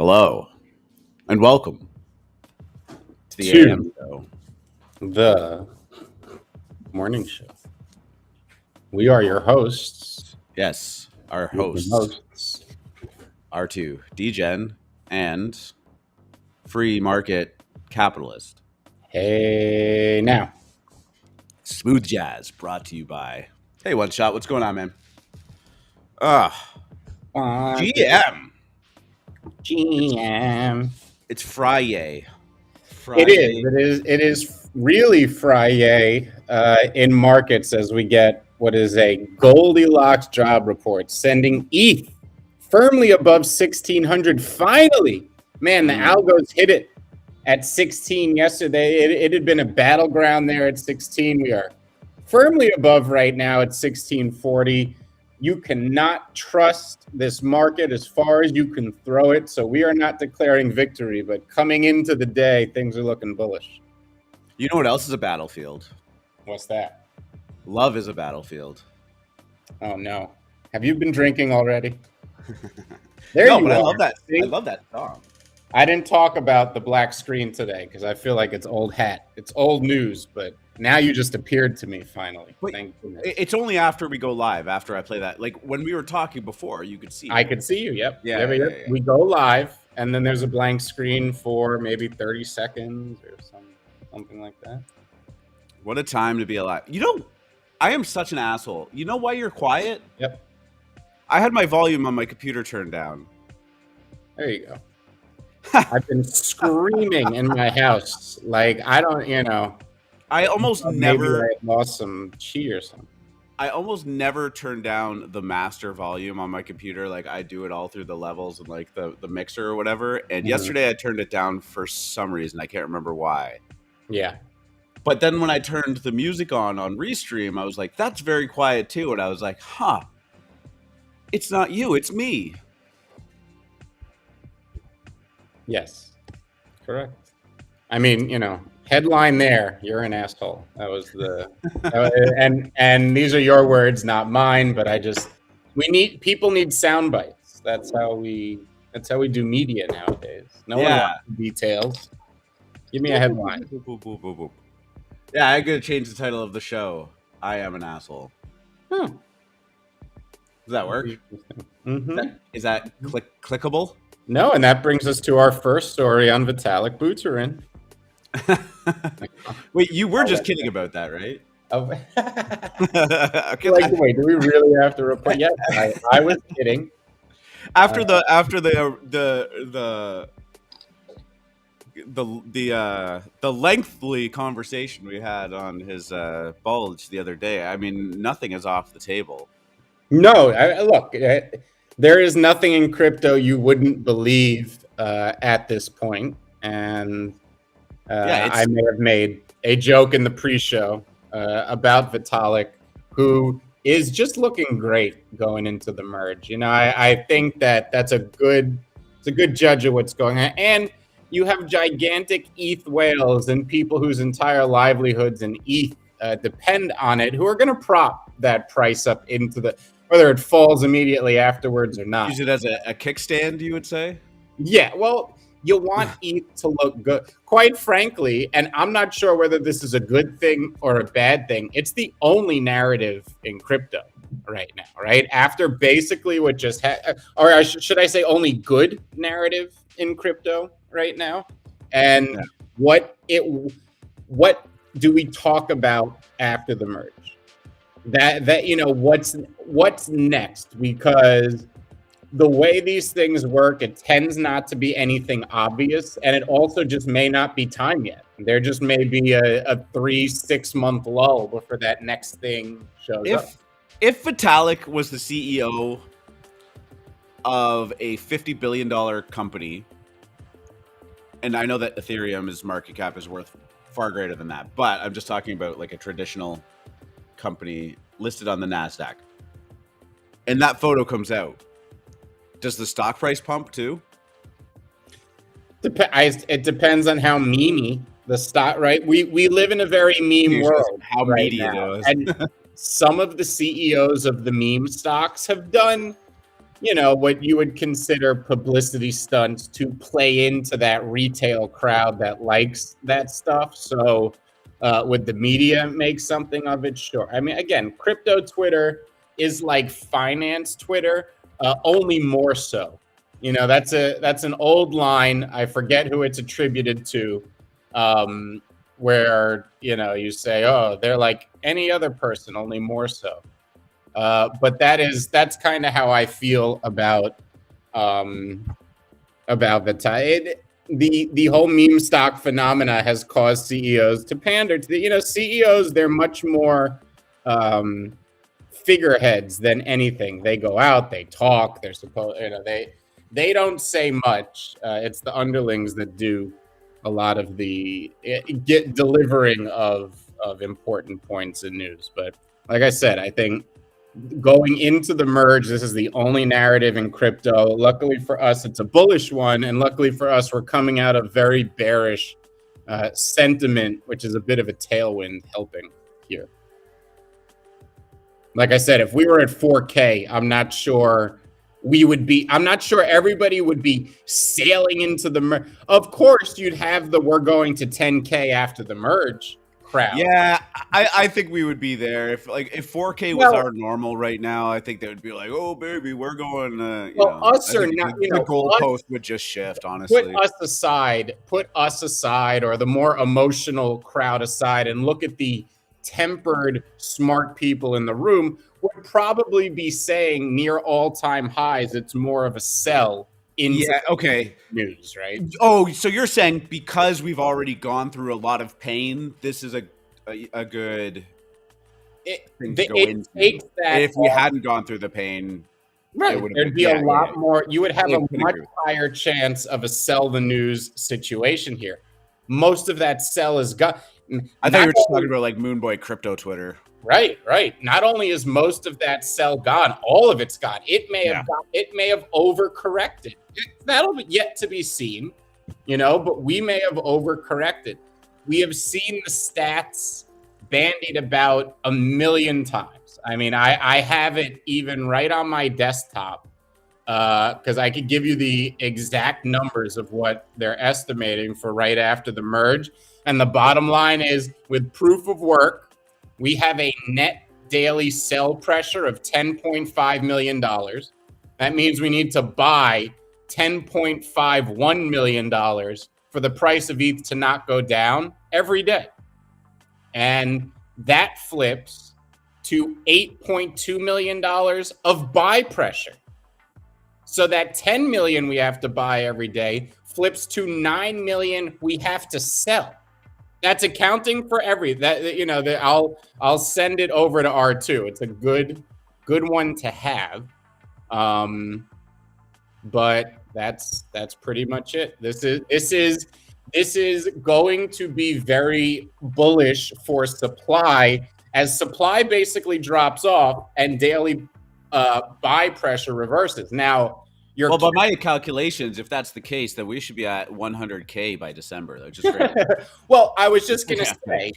Hello, and welcome to the To AM show. the morning show. We are your hosts. Yes, our Your hosts, hosts. R2, Degen, and free market capitalist. Hey, now. Smooth Jazz, brought to you by... Hey, One Shot, what's going on, man? GM. GM. It's Friday. It is really Friday in markets as we get what is a Goldilocks job report, sending ETH firmly above 1,600. Finally, man, the algos hit it at 16 yesterday. It had been a battleground there at 16. We are firmly above right now at 1640. You cannot trust this market as far as you can throw it. So we are not declaring victory, but coming into the day, things are looking bullish. You know what else is a battlefield? What's that? Love is a battlefield. Oh, no. Have you been drinking already? No, but I love that. I love that song. I didn't talk about the black screen today because I feel like it's old hat. It's old news, but now you just appeared to me finally. Wait, Thank goodness. It's only after we go live, after I play that. Like when we were talking before, you could see. I could see you, yep. Yeah. We go live, and then there's a blank screen for maybe 30 seconds or something like that. What a time to be alive. You know, I am such an asshole. You know why you're quiet? Yep. I had my volume on my computer turned down. There you go. I've been screaming in my house. Like, I don't, I almost never... Maybe I lost some chi or something. I almost never turn down the master volume on my computer. Like, I do it all through the levels and, like, the mixer or whatever. And yesterday I turned it down for some reason. I can't remember why. Yeah. But then when I turned the music on Restream, I was like, that's very quiet too. And I was like, huh, it's not you, it's me. Yes, correct. I mean, headline there, you're an asshole. That was and these are your words, not mine, but people need sound bites. That's how we do media nowadays. No one wants details. Give me a headline. Yeah, I gotta change the title of the show. I am an asshole. Huh. Does that work? Mm-hmm. Is that clickable? No, and that brings us to our first story on Vitalik Buterin. Wait, you were just kidding about that, right? Oh. Okay. Wait, do we really have to report? Yes, I was kidding. After the lengthy conversation we had on his bulge the other day, I mean, nothing is off the table. No, look, there is nothing in crypto you wouldn't believe at this point. And I may have made a joke in the pre-show about Vitalik, who is just looking great going into the merge. I think that's a good judge of what's going on. And you have gigantic ETH whales and people whose entire livelihoods in ETH depend on it, who are going to prop that price up into whether it falls immediately afterwards or not. Use it as a kickstand, you would say? Yeah, well, you want ETH to look good. Quite frankly, and I'm not sure whether this is a good thing or a bad thing, it's the only narrative in crypto right now, right? After basically what just should I say only good narrative in crypto right now? And what do we talk about after the merge? What's next? Because the way these things work, it tends not to be anything obvious, and it also just may not be time yet. There just may be a 3-6 month lull before that next thing shows up. If Vitalik was the CEO of a $50 billion company, and I know that Ethereum's market cap is worth far greater than that, but I'm just talking about like a traditional company listed on the NASDAQ, and that photo comes out, does the stock price pump too? It depends on how memey the stock, right? We live in a very meme world. How right meaty now. it is. And some of the CEOs of the meme stocks have done what you would consider publicity stunts to play into that retail crowd that likes that stuff. So would the media make something of it? Sure. I mean, again, crypto Twitter is like finance Twitter, only more so. That's an old line. I forget who it's attributed to, where you say, oh, they're like any other person, only more so. But that's kind of how I feel about the time. The whole meme stock phenomena has caused CEOs to pander to CEOs. They're much more figureheads than anything. They go out, they talk, they're supposed, they don't say much. It's the underlings that do a lot of the delivering of important points in news. But like I said, I think going into the merge, this is the only narrative in crypto. Luckily for us, it's a bullish one. And luckily for us, we're coming out of very bearish sentiment, which is a bit of a tailwind helping here. Like I said, if we were at 4K, I'm not sure everybody would be sailing into the merge. Of course, you'd have we're going to 10K after the merge crowd. Yeah, I think we would be there if 4K was our normal right now. I think they would be like, "Oh, baby, we're going." Us or not, the goalpost would just shift. Honestly, put us aside, or the more emotional crowd aside, and look at the tempered, smart people in the room. Would probably be saying near all-time highs. It's more of a sell. News, right? Oh, so you're saying because we've already gone through a lot of pain, this is a good thing to go into. If we hadn't gone through the pain, right, there'd be a lot more. You would have a much higher chance of a sell the news situation here. Most of that sell is gone. I thought you were just talking about like Moonboy crypto Twitter. Right. Not only is most of that sell gone, all of it's gone. It may have overcorrected. That'll be yet to be seen, but we may have overcorrected. We have seen the stats bandied about a million times. I mean, I have it even right on my desktop because I could give you the exact numbers of what they're estimating for right after the merge. And the bottom line is, with proof of work, we have a net daily sell pressure of $10.5 million. That means we need to buy $10.51 million for the price of ETH to not go down every day. And that flips to $8.2 million of buy pressure. So that 10 million we have to buy every day flips to 9 million we have to sell. That's accounting for I'll send it over to R2. It's a good one to have. But that's pretty much it. This is going to be very bullish for supply as supply basically drops off and daily buy pressure reverses. Now, by my calculations, if that's the case, then we should be at 100K by December, which is great. Well, I was just going to say,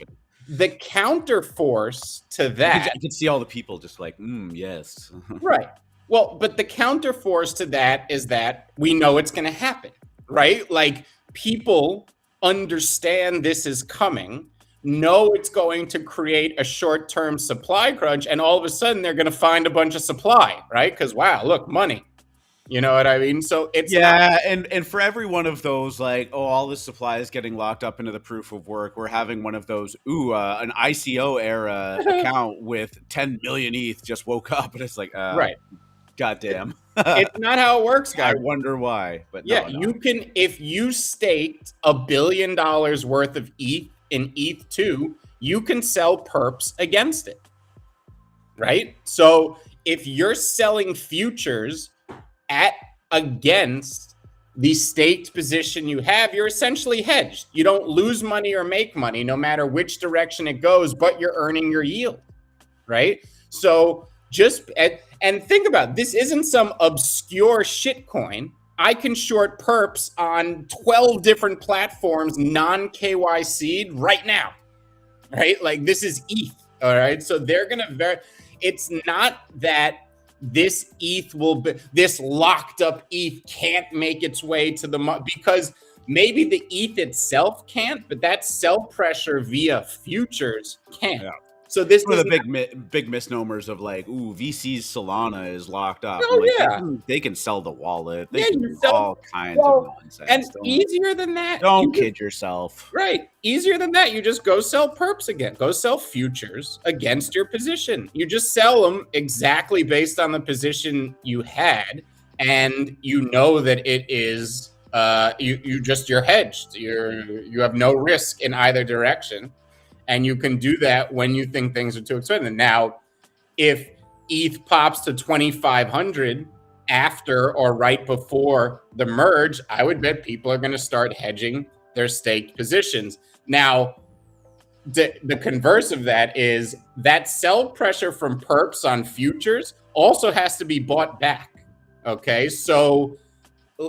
the counter force to that... I could see all the people just like, yes. Right. Well, but the counter force to that is that we know it's going to happen, right? Like, people understand this is coming, know it's going to create a short-term supply crunch, and all of a sudden they're going to find a bunch of supply, right? Because, wow, look, money. You know what I mean? So it's and for every one of those, like, all this supply is getting locked up into the proof of work, we're having one of those, an ICO era account with 10 million ETH just woke up, and it's like, right, goddamn, it's not how it works, guys. I wonder why, but yeah, you can, if you staked $1 billion worth of ETH in ETH2, you can sell perps against it, right? So if you're selling futures against the staked position you have, you're essentially hedged. You don't lose money or make money no matter which direction it goes, but you're earning your yield, right? So just and think about it, this isn't some obscure shitcoin. I can short perps on 12 different platforms, non-KYC'd right now, right? Like, this is ETH, all right? So they're gonna it's not that this ETH this locked up ETH can't make its way to the market, because maybe the ETH itself can't, but that sell pressure via futures can. Yeah. So this one of the big misnomers of like, ooh, VC's Solana is locked up. Oh, like, yeah. They can sell the wallet. They Yeah, can do all kinds of nonsense. And easier than that. Don't kid yourself. Right. Easier than that. You just go sell perps again. Go sell futures against your position. You just sell them exactly based on the position you had. And you know that it is you're hedged. You have no risk in either direction. And you can do that when you think things are too expensive. Now, if ETH pops to 2,500 after or right before the merge, I would bet people are going to start hedging their staked positions. Now, the converse of that is that sell pressure from perps on futures also has to be bought back. Okay, so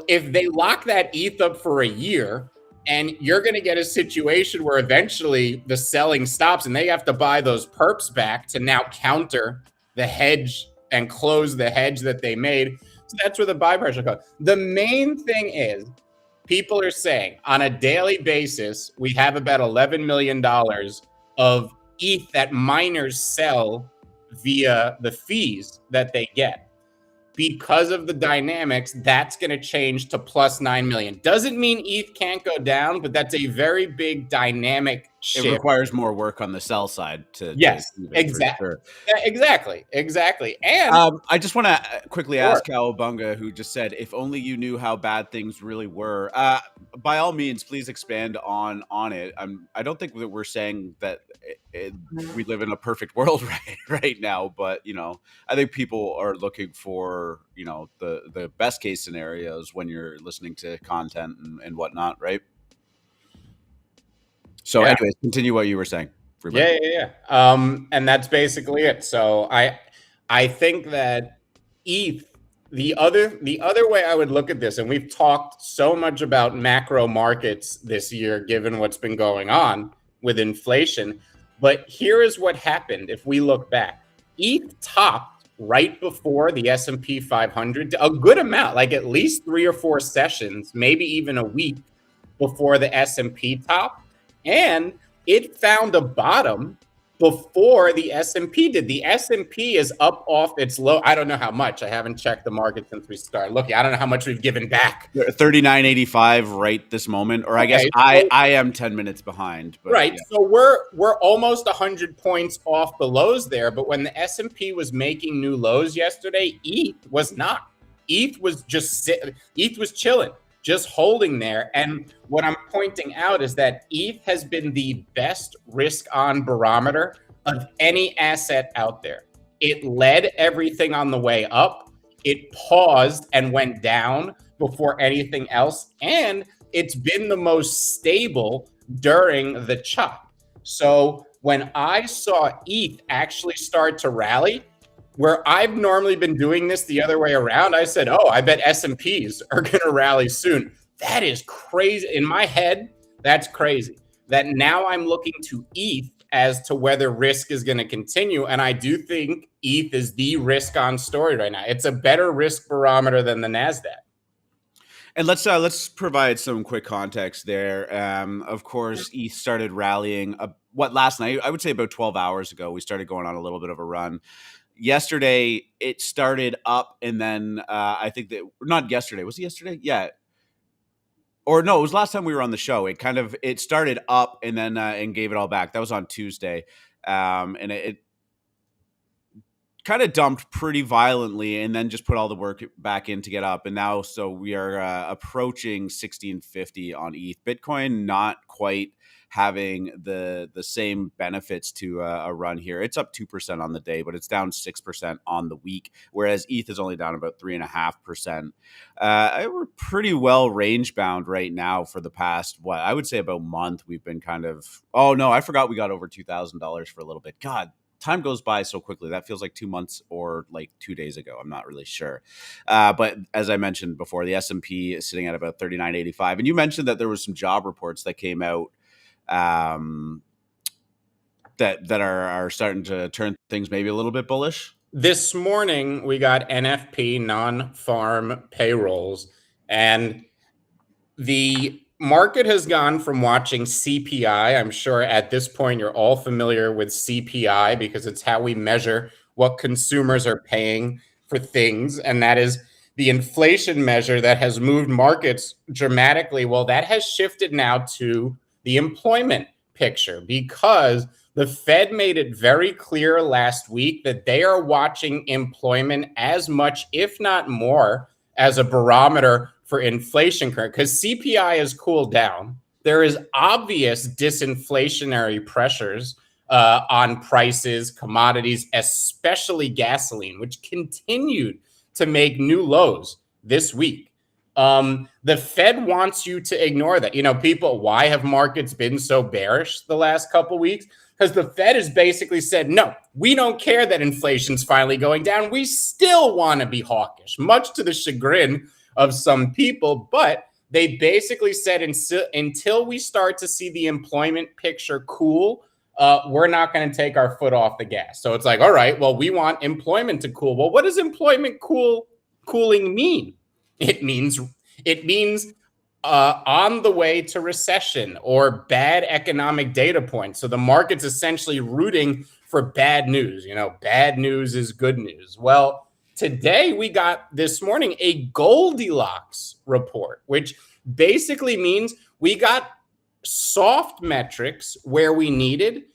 if they lock that ETH up for a year, and you're going to get a situation where eventually the selling stops and they have to buy those perps back to now counter the hedge and close the hedge that they made. So that's where the buy pressure goes. The main thing is people are saying on a daily basis, we have about $11 million of ETH that miners sell via the fees that they get. Because of the dynamics, that's going to change to plus 9 million. Doesn't mean ETH can't go down, but that's a very big dynamic shift. It requires more work on the sell side to exactly. Sure. Yeah, exactly. And I just want to quickly ask Cowabunga, who just said, if only you knew how bad things really were. By all means, please expand on it. I don't think that we're saying that we live in a perfect world right now, but I think people are looking for the best case scenarios when you're listening to content and whatnot, right? So, anyways, continue what you were saying. Yeah. And that's basically it. So I think that ETH, the other way I would look at this, and we've talked so much about macro markets this year, given what's been going on with inflation. But here is what happened. If we look back, ETH topped right before the S&P 500, a good amount, like at least 3 or 4 sessions, maybe even a week before the S&P top. And it found a bottom before the S&P did. The S&P is up off its low. I don't know how much. I haven't checked the market since we started looking. I don't know how much we've given back. 39.85 right this moment, or I guess I am 10 minutes behind. But right. Yeah. So we're almost 100 points off the lows there. But when the S&P was making new lows yesterday, ETH was not. ETH was chilling, just holding there. And what I'm pointing out is that ETH has been the best risk on barometer of any asset out there. It led everything on the way up. It paused and went down before anything else. And it's been the most stable during the chop. So when I saw ETH actually start to rally, where I've normally been doing this the other way around, I said, oh, I bet S&Ps are going to rally soon. That is crazy. In my head, that's crazy. That now I'm looking to ETH as to whether risk is going to continue. And I do think ETH is the risk on story right now. It's a better risk barometer than the NASDAQ. And let's provide some quick context there. Of course, ETH started rallying last night? I would say about 12 hours ago. We started going on a little bit of a run. Yesterday, it started up, and then I think that not yesterday. Was it yesterday? Yeah. Or no, it was last time we were on the show. It started up and then and gave it all back. That was on Tuesday, and it kind of dumped pretty violently, and then just put all the work back in to get up. And now, so we are approaching 1650 on ETH. Bitcoin not quite having the same benefits to a run here. It's up 2% on the day, but it's down 6% on the week, whereas ETH is only down about 3.5%. We're pretty well range bound right now for the past, I would say about a month. We've been kind of, oh no, I forgot we got over $2,000 for a little bit. God, time goes by so quickly. That feels like 2 months or like 2 days ago. I'm not really sure. But as I mentioned before, the S&P is sitting at about 39.85. And you mentioned that there was some job reports that came out that are starting to turn things maybe a little bit bullish. this morning we got NFP, non-farm payrolls, and the market has gone from watching CPI. I'm sure at this point you're all familiar with CPI because it's how we measure what consumers are paying for things, and that is the inflation measure that has moved markets dramatically. Well, that has shifted now to the employment picture because the Fed made it very clear last week that they are watching employment as much, if not more, as a barometer for inflation current, because CPI has cooled down. There is obvious disinflationary pressures on prices, commodities, especially gasoline, which continued to make new lows this week. The Fed wants you to ignore that. People, why have markets been so bearish the last couple of weeks? Because the Fed has basically said, no, we don't care that inflation's finally going down. We still want to be hawkish, much to the chagrin of some people. But they basically said until we start to see the employment picture cool, we're not going to take our foot off the gas. So it's like, all right, well, we want employment to cool. Well, what does employment cooling mean? It means on the way to recession or bad economic data points. So the market's essentially rooting for bad news. Bad news is good news. Well, today we got this morning a Goldilocks report, which basically means we got soft metrics where we needed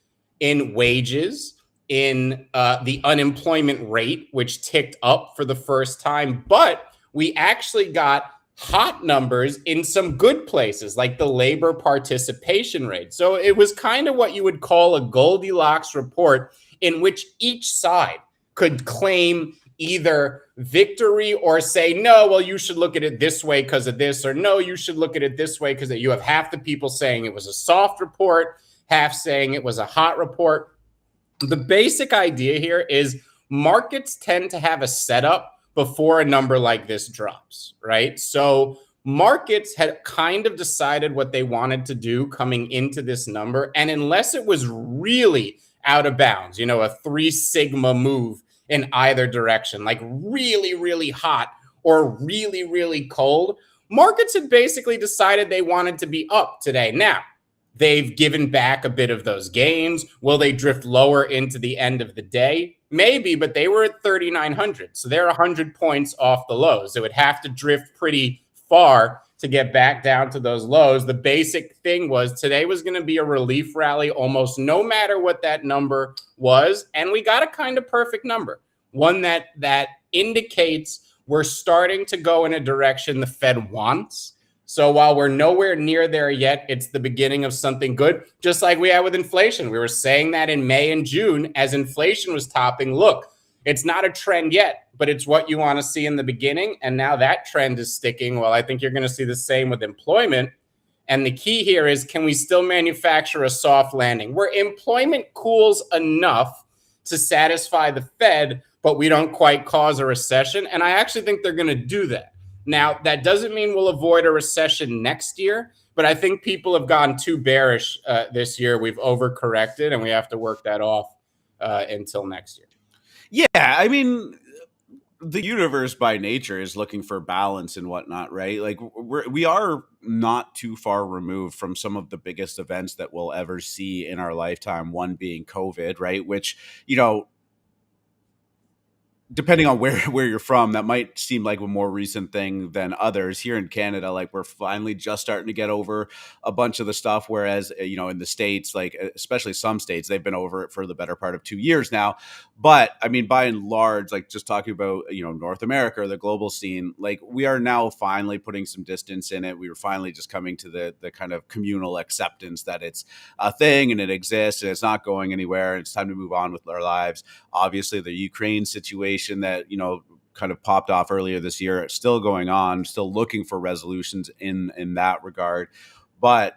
in wages, in the unemployment rate, which ticked up for the first time, but we actually got hot numbers in some good places, like the labor participation rate. So it was kind of what you would call a Goldilocks report in which each side could claim either victory or say, no, well, you should look at it this way because of this, or no, you should look at it this way because you have half the people saying it was a soft report, half saying it was a hot report. The basic idea here is markets tend to have a setup before a number like this drops, right? So markets had kind of decided what they wanted to do coming into this number. And unless it was really out of bounds, a 3 sigma move in either direction, like really, really hot or really, really cold, markets had basically decided they wanted to be up today. Now, they've given back a bit of those gains. Will they drift lower into the end of the day? Maybe, but they were at 3,900. So they're 100 points off the lows. It would have to drift pretty far to get back down to those lows. The basic thing was today was going to be a relief rally almost no matter what that number was. And we got a kind of perfect number, one that indicates we're starting to go in a direction the Fed wants. So while we're nowhere near there yet, it's the beginning of something good, just like we had with inflation. We were saying that in May and June as inflation was topping. Look, it's not a trend yet, but it's what you want to see in the beginning. And now that trend is sticking. Well, I think you're going to see the same with employment. And the key here is, can we still manufacture a soft landing where employment cools enough to satisfy the Fed, but we don't quite cause a recession? And I actually think they're going to do that. Now, that doesn't mean we'll avoid a recession next year, but I think people have gone too bearish this year. We've overcorrected, and we have to work that off until next year. Yeah, I mean, the universe by nature is looking for balance and whatnot, right? Like we are not too far removed from some of the biggest events that we'll ever see in our lifetime, one being COVID, right? Which, depending on where you're from, that might seem like a more recent thing than others. Here in Canada, like we're finally just starting to get over a bunch of the stuff, whereas in the States, like especially some states, they've been over it for the better part of 2 years now. But I mean, by and large, like just talking about North America or the global scene, like we are now finally putting some distance in it. We were finally just coming to the kind of communal acceptance that it's a thing and it exists and it's not going anywhere. It's time to move on with our lives. Obviously, the Ukraine situation that kind of popped off earlier this year, it's still going on, still looking for resolutions in that regard. But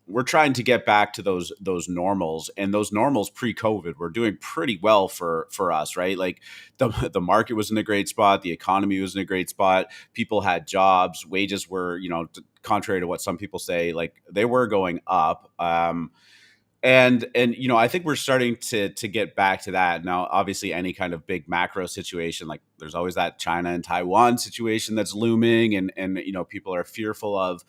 we're trying to get back to those normals, and those normals pre-COVID were doing pretty well for us, right? Like the market was in a great spot, the economy was in a great spot, people had jobs, wages were contrary to what some people say, like they were going up. And I think we're starting to get back to that now. Obviously, any kind of big macro situation, like there's always that China and Taiwan situation that's looming, and people are fearful of,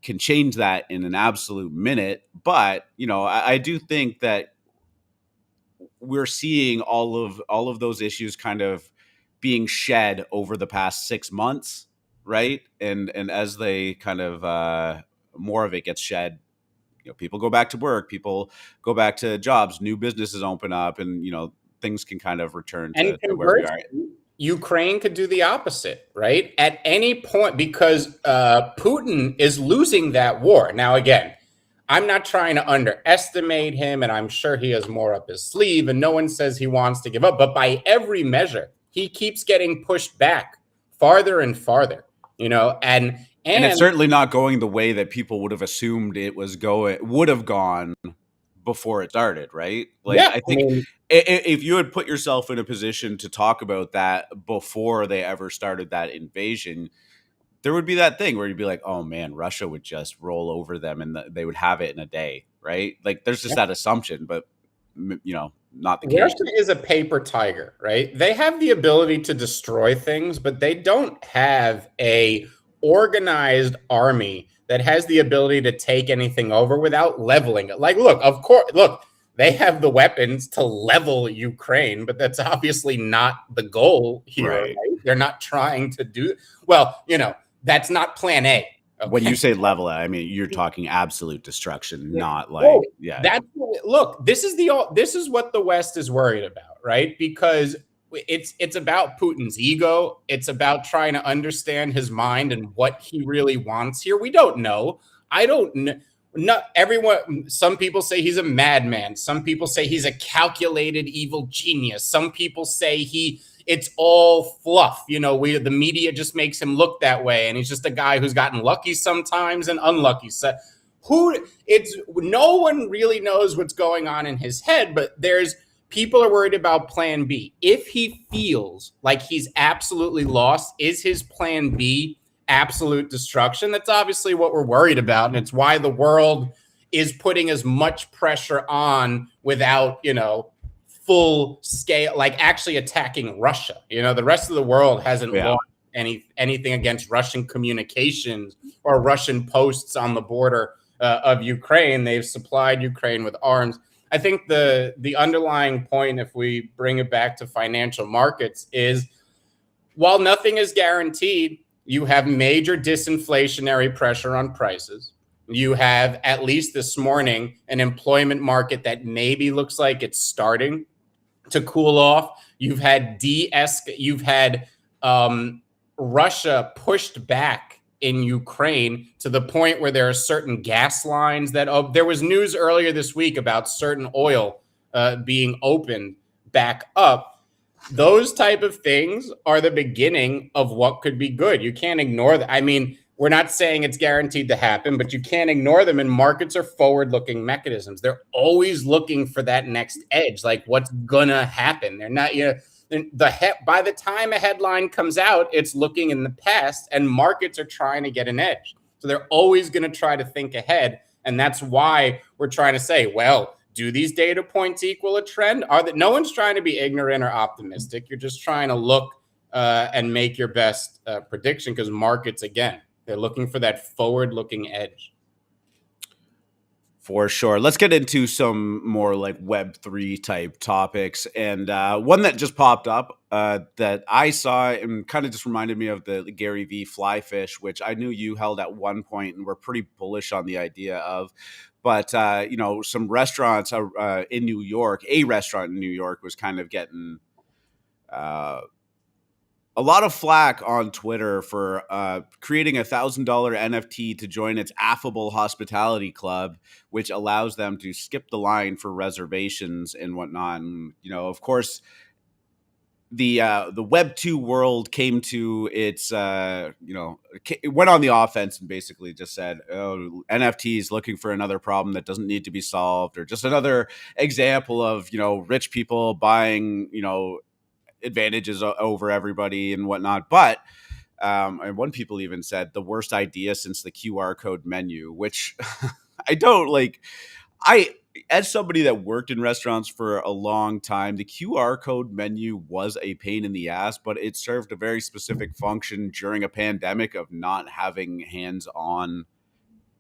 can change that in an absolute minute. But I do think that we're seeing all of those issues kind of being shed over the past 6 months, right? And as they kind of more of it gets shed, people go back to work, people go back to jobs, new businesses open up, and things can kind of return to where we are. Ukraine could do the opposite, right? At any point, because Putin is losing that war. Now, again, I'm not trying to underestimate him, and I'm sure he has more up his sleeve, and no one says he wants to give up. But by every measure, he keeps getting pushed back farther and farther, and it's certainly not going the way that people would have assumed it would have gone before it started, right? Like, yeah, I think if you had put yourself in a position to talk about that before they ever started that invasion, there would be that thing where you'd be like, oh man, Russia would just roll over them and they would have it in a day, right? Like there's just that assumption, but not the case. Russia is a paper tiger, right? They have the ability to destroy things, but they don't have a organized army that has the ability to take anything over without leveling it. Like, look, they have the weapons to level Ukraine, but that's obviously not the goal here. Right. They're not trying to do well. That's not plan A. Okay? When you say level, I mean you're talking absolute destruction, not like this is what the West is worried about, right? Because it's about Putin's ego. It's about trying to understand his mind and what he really wants here. We don't know. I don't know. Not everyone. Some people say he's a madman. Some people say he's a calculated evil genius. Some people say it's all fluff. The media just makes him look that way, and he's just a guy who's gotten lucky sometimes and unlucky. So no one really knows what's going on in his head, but people are worried about plan B. If he feels like he's absolutely lost, is his plan B absolute destruction? That's obviously what we're worried about. And it's why the world is putting as much pressure on without, full scale, like actually attacking Russia. The rest of the world hasn't launched anything against Russian communications or Russian posts on the border of Ukraine. They've supplied Ukraine with arms. I think the underlying point, if we bring it back to financial markets, is while nothing is guaranteed, you have major disinflationary pressure on prices. You have, at least this morning, an employment market that maybe looks like it's starting to cool off. You've had Russia pushed back in Ukraine to the point where there are certain gas lines that there was news earlier this week about certain oil being opened back up. Those type of things are the beginning of what could be good. You can't ignore that. I mean, we're not saying it's guaranteed to happen, but you can't ignore them. And markets are forward-looking mechanisms. They're always looking for that next edge, like what's gonna happen. They're not, by the time a headline comes out, it's looking in the past, and markets are trying to get an edge. So they're always going to try to think ahead. And that's why we're trying to say, well, do these data points equal a trend? No one's trying to be ignorant or optimistic. You're just trying to look and make your best prediction, because markets, again, they're looking for that forward-looking edge. For sure. Let's get into some more like Web3 type topics. And one that just popped up that I saw and kind of just reminded me of the Gary V fly fish, which I knew you held at one point and were pretty bullish on the idea of. But, some restaurants in New York, a restaurant in New York was kind of getting a lot of flack on Twitter for creating $1,000 NFT to join its Affable Hospitality Club, which allows them to skip the line for reservations and whatnot. And, of course, the Web 2 world came to its, it went on the offense and basically just said, oh, NFTs looking for another problem that doesn't need to be solved, or just another example of, rich people buying, advantages over everybody and whatnot. But and one people even said the worst idea since the QR code menu, which I don't like. as somebody that worked in restaurants for a long time, the QR code menu was a pain in the ass, but it served a very specific function during a pandemic of not having hands-on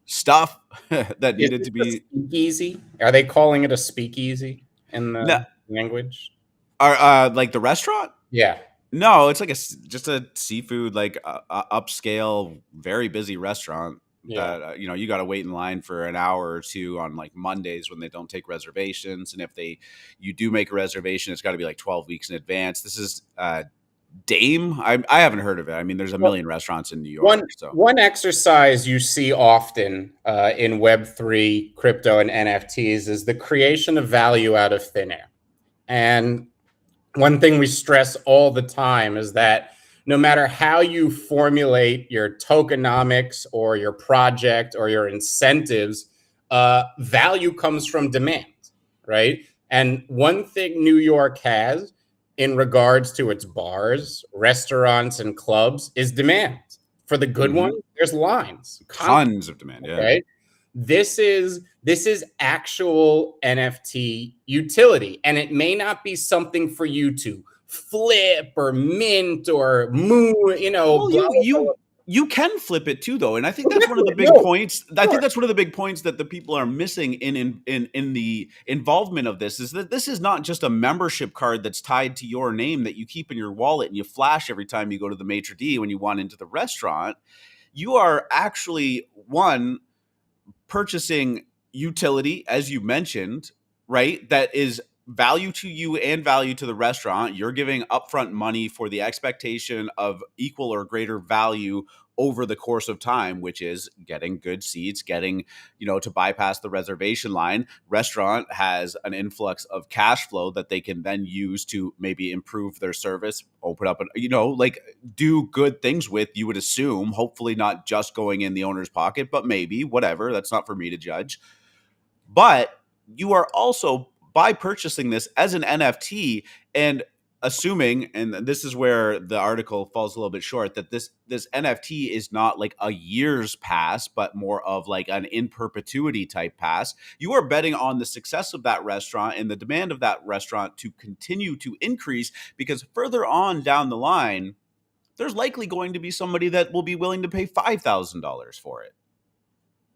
stuff that Is needed this to a be. speakeasy? Are they calling it a speakeasy in No, the language? are like the restaurant? Yeah. No, it's like just a seafood, like upscale, very busy restaurant Yeah. that you got to wait in line for an hour or two on like Mondays when they don't take reservations, and if you do make a reservation, it's got to be like 12 weeks in advance. This is Dame. I haven't heard of it. I mean, there's a Well, million restaurants in New York, one so one exercise you see often in Web3, crypto, and NFTs is the creation of value out of thin air. And one thing we stress all the time is that no matter how you formulate your tokenomics or your project or your incentives, value comes from demand, right? And one thing New York has in regards to its bars, restaurants, and clubs is demand. For the good mm-hmm. ones, there's lines, Tons of demand. Yeah. Okay. This is actual NFT utility, and it may not be something for you to flip or mint or move, Well, blah, blah, blah. you can flip it too, though, and I think Well, that's one of the definitely. big No, points. I think sure. that's one of the big points that the people are missing in the involvement of this is that this is not just a membership card that's tied to your name that you keep in your wallet and you flash every time you go to the maitre d' when you want into the restaurant. You are actually purchasing utility, as you mentioned, right? That is value to you and value to the restaurant. You're giving upfront money for the expectation of equal or greater value over the course of time, which is getting good seats, getting, to bypass the reservation line. Restaurant has an influx of cash flow that they can then use to maybe improve their service, open up, like do good things with, you would assume, hopefully not just going in the owner's pocket, but maybe, whatever. That's not for me to judge. But you are also, by purchasing this as an NFT and assuming, and this is where the article falls a little bit short, that this NFT is not like a year's pass, but more of like an in perpetuity type pass. You are betting on the success of that restaurant and the demand of that restaurant to continue to increase, because further on down the line, there's likely going to be somebody that will be willing to pay $5,000 for it.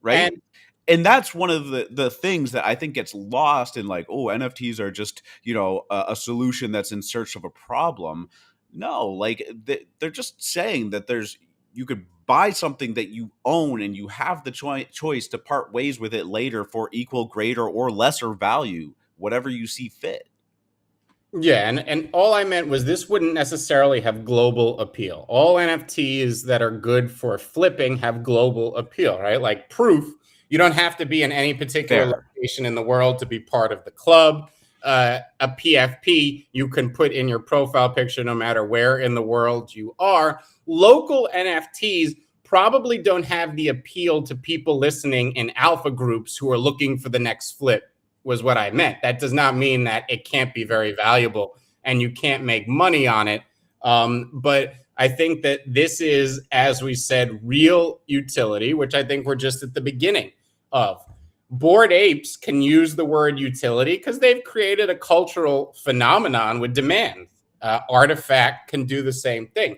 Right. And And that's one of the things that I think gets lost in, like, oh, NFTs are just, a solution that's in search of a problem. No, like they're just saying that you could buy something that you own and you have the choice to part ways with it later for equal, greater, or lesser value, whatever you see fit. yeah, and all I meant was this wouldn't necessarily have global appeal. All NFTs that are good for flipping have global appeal, right? Like Proof, you don't have to be in any particular Fair. location in the world to be part of the club. A PFP, you can put in your profile picture no matter where in the world you are. Local NFTs probably don't have the appeal to people listening in alpha groups who are looking for the next flip, was what I meant. That does not mean that it can't be very valuable and you can't make money on it. But I think that this is, as we said, real utility, which I think we're just at the beginning of. Bored Apes can use the word utility because they've created a cultural phenomenon with demand. Artifact can do the same thing.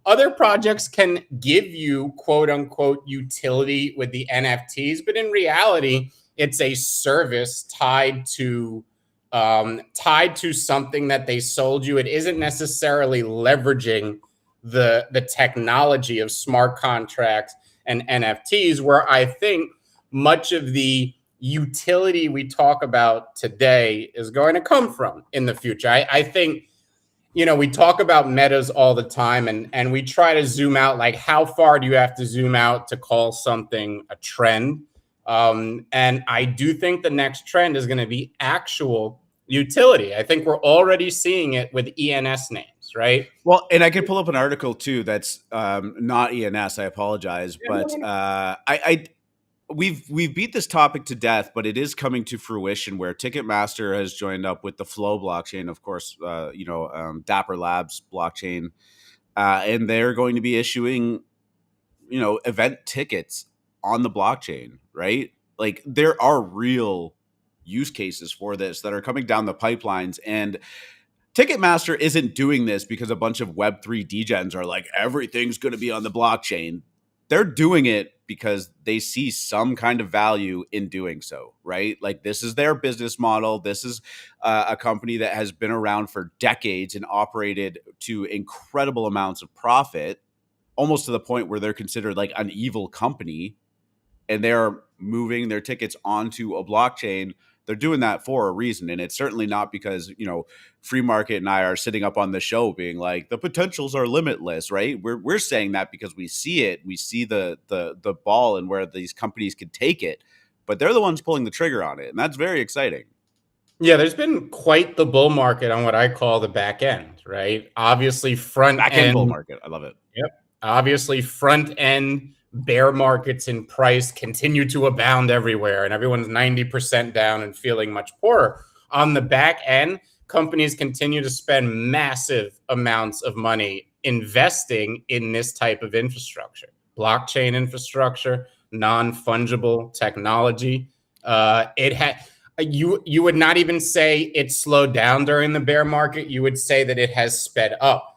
Other projects can give you quote unquote utility with the NFTs, but in reality, it's a service tied to something that they sold you. It isn't necessarily leveraging the technology of smart contracts and NFTs, where I think much of the utility we talk about today is going to come from in the future. I think, we talk about metas all the time, and we try to zoom out, like how far do you have to zoom out to call something a trend? And I do think the next trend is going to be actual utility. I think we're already seeing it with ENS names, right? Well, and I could pull up an article too that's not ENS. I apologize, but we've beat this topic to death, but it is coming to fruition where Ticketmaster has joined up with the Flow blockchain, of course, Dapper Labs blockchain, and they're going to be issuing, event tickets on the blockchain, right? Like there are real use cases for this that are coming down the pipelines. And Ticketmaster isn't doing this because a bunch of Web3 degens are like, everything's going to be on the blockchain. They're doing it because they see some kind of value in doing so, right? Like, this is their business model. This is a company that has been around for decades and operated to incredible amounts of profit, almost to the point where they're considered like an evil company, and they're moving their tickets onto a blockchain. They're doing that for a reason. And it's certainly not because, Free Market and I are sitting up on the show being like, the potentials are limitless, right? We're saying that because we see it. We see the ball and where these companies can take it, but they're the ones pulling the trigger on it. And that's very exciting. Yeah, there's been quite the bull market on what I call the back end, right? Obviously, back end bull market. I love it. Yep. Obviously, front end bear markets in price continue to abound everywhere, and everyone's 90% down and feeling much poorer. On the back end, companies continue to spend massive amounts of money investing in this type of infrastructure, blockchain infrastructure, non-fungible technology. You would not even say it slowed down during the bear market. You would say that it has sped up.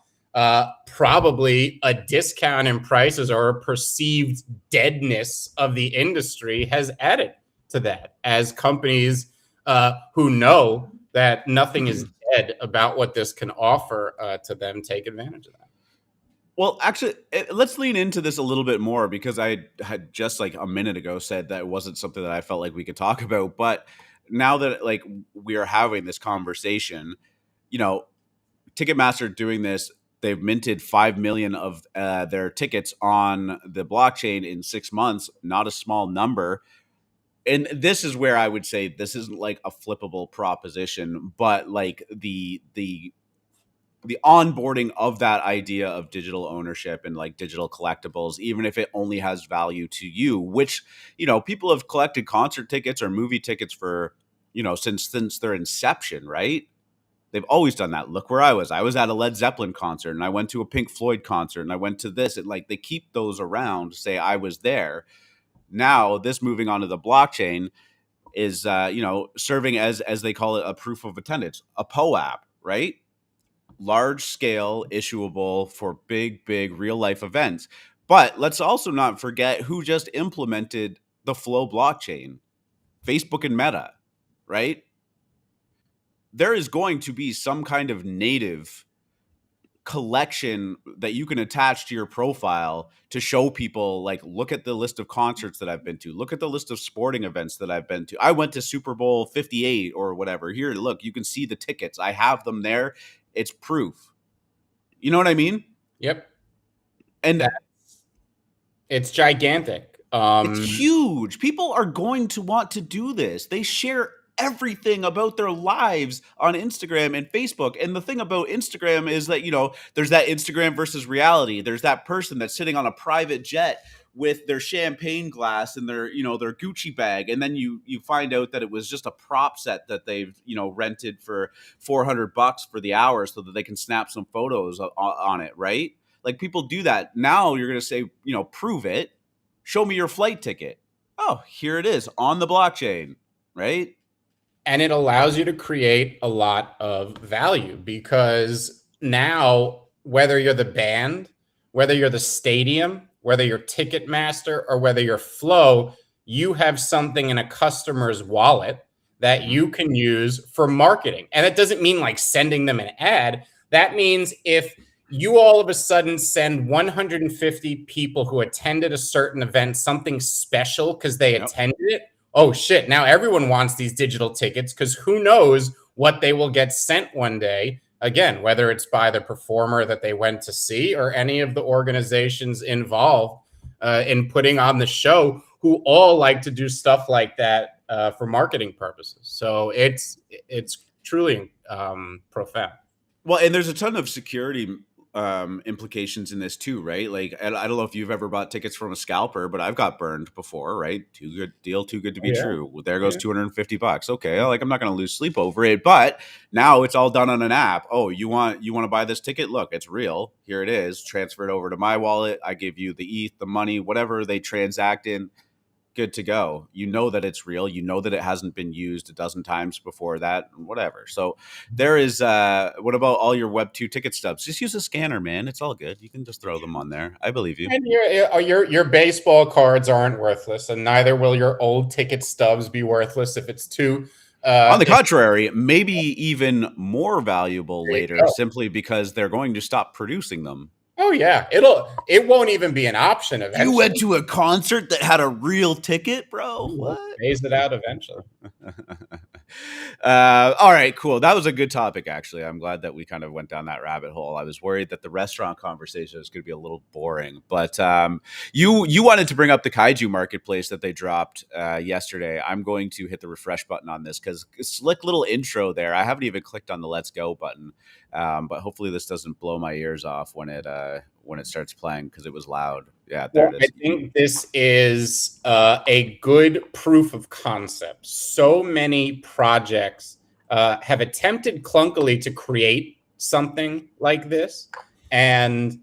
Probably a discount in prices or a perceived deadness of the industry has added to that, as companies who know that nothing is dead about what this can offer to them take advantage of that. Well, actually, let's lean into this a little bit more, because I had just like a minute ago said that it wasn't something that I felt like we could talk about. But now that like we are having this conversation, Ticketmaster doing this, they've minted 5 million of their tickets on the blockchain in 6 months, not a small number. And this is where I would say this isn't like a flippable proposition, but like the onboarding of that idea of digital ownership and like digital collectibles, even if it only has value to you, which, people have collected concert tickets or movie tickets for, since their inception, right? They've always done that. Look where I was. I was at a Led Zeppelin concert, and I went to a Pink Floyd concert, and I went to this. And like, they keep those around to say I was there. Now, this moving onto the blockchain is, serving as they call it, a proof of attendance, a POAP, right? Large scale, issuable for big real life events. But let's also not forget who just implemented the Flow blockchain, Facebook and Meta, right? There is going to be some kind of native collection that you can attach to your profile to show people, like, look at the list of concerts that I've been to. Look at the list of sporting events that I've been to. I went to Super Bowl 58 or whatever. Here, look, you can see the tickets. I have them there. It's proof. You know what I mean? Yep. And it's gigantic. It's huge. People are going to want to do this. They share everything about their lives on Instagram and Facebook. And the thing about Instagram is that, there's that Instagram versus reality. There's that person that's sitting on a private jet with their champagne glass and their Gucci bag. And then you find out that it was just a prop set that they've, rented for $400 for the hour so that they can snap some photos on it. Right? Like, people do that. Now you're going to say, prove it. Show me your flight ticket. Oh, here it is on the blockchain. Right? And it allows you to create a lot of value, because now, whether you're the band, whether you're the stadium, whether you're Ticketmaster, or whether you're Flow, you have something in a customer's wallet that you can use for marketing. And it doesn't mean like sending them an ad. That means if you all of a sudden send 150 people who attended a certain event something special because they attended it, oh shit, now everyone wants these digital tickets, because who knows what they will get sent one day. Again, whether it's by the performer that they went to see or any of the organizations involved in putting on the show, who all like to do stuff like that for marketing purposes. So it's truly profound. Well, and there's a ton of security implications in this too, right? Like, I don't know if you've ever bought tickets from a scalper, but I've got burned before, right? Too good to be true. Well, there goes $250. Okay, like, I'm not going to lose sleep over it, but now it's all done on an app. Oh, you want to buy this ticket? Look, it's real. Here it is. Transfer it over to my wallet. I give you the ETH, the money, whatever they transact in. good to go. You know that it's real. You know that it hasn't been used a dozen times before that, whatever. So there is, what about all your Web2 ticket stubs? Just use a scanner, man. It's all good. You can just throw them on there. I believe you. And your baseball cards aren't worthless, and neither will your old ticket stubs be worthless if it's too. On the contrary, maybe even more valuable later, simply because they're going to stop producing them. Oh yeah, it won't even be an option eventually. You went to a concert that had a real ticket, bro? What? Phase it out eventually. All right, cool. That was a good topic, actually. I'm glad that we kind of went down that rabbit hole. I was worried that the restaurant conversation was going to be a little boring, but you wanted to bring up the Kaiju marketplace that they dropped yesterday. I'm going to hit the refresh button on this because slick little intro there. I haven't even clicked on the Let's Go button, but hopefully this doesn't blow my ears off when it starts playing because it was loud. Yeah, there it is. I think this is a good proof of concept. So many projects have attempted clunkily to create something like this, and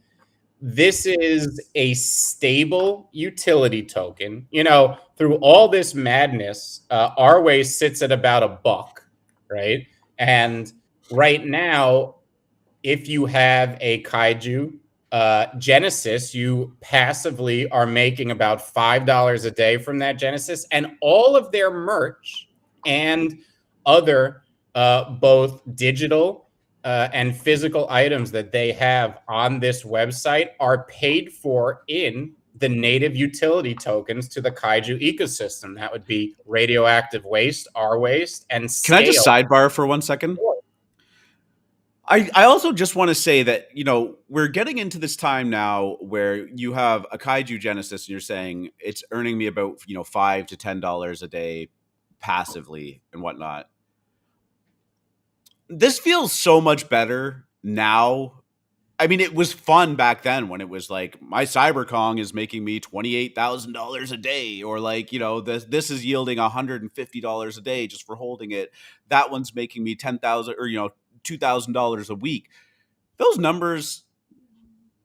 this is a stable utility token. You know, through all this madness, Arway sits at about $1, right? And right now, if you have a Kaiju Genesis, you passively are making about $5 a day from that Genesis, and all of their merch and other both digital and physical items that they have on this website are paid for in the native utility tokens to the Kaiju ecosystem. That would be radioactive waste, R waste, and scale. Can I just sidebar for 1 second? Sure. I also just want to say that, you know, we're getting into this time now where you have a Kaiju Genesis and you're saying it's earning me about, you know, $5 to $10 a day passively and whatnot. This feels so much better now. I mean, it was fun back then when it was like, my Cyberkong is making me $28,000 a day, or like, you know, this is yielding $150 a day just for holding it. That one's making me $10,000 or, you know, $2,000 a week. Those numbers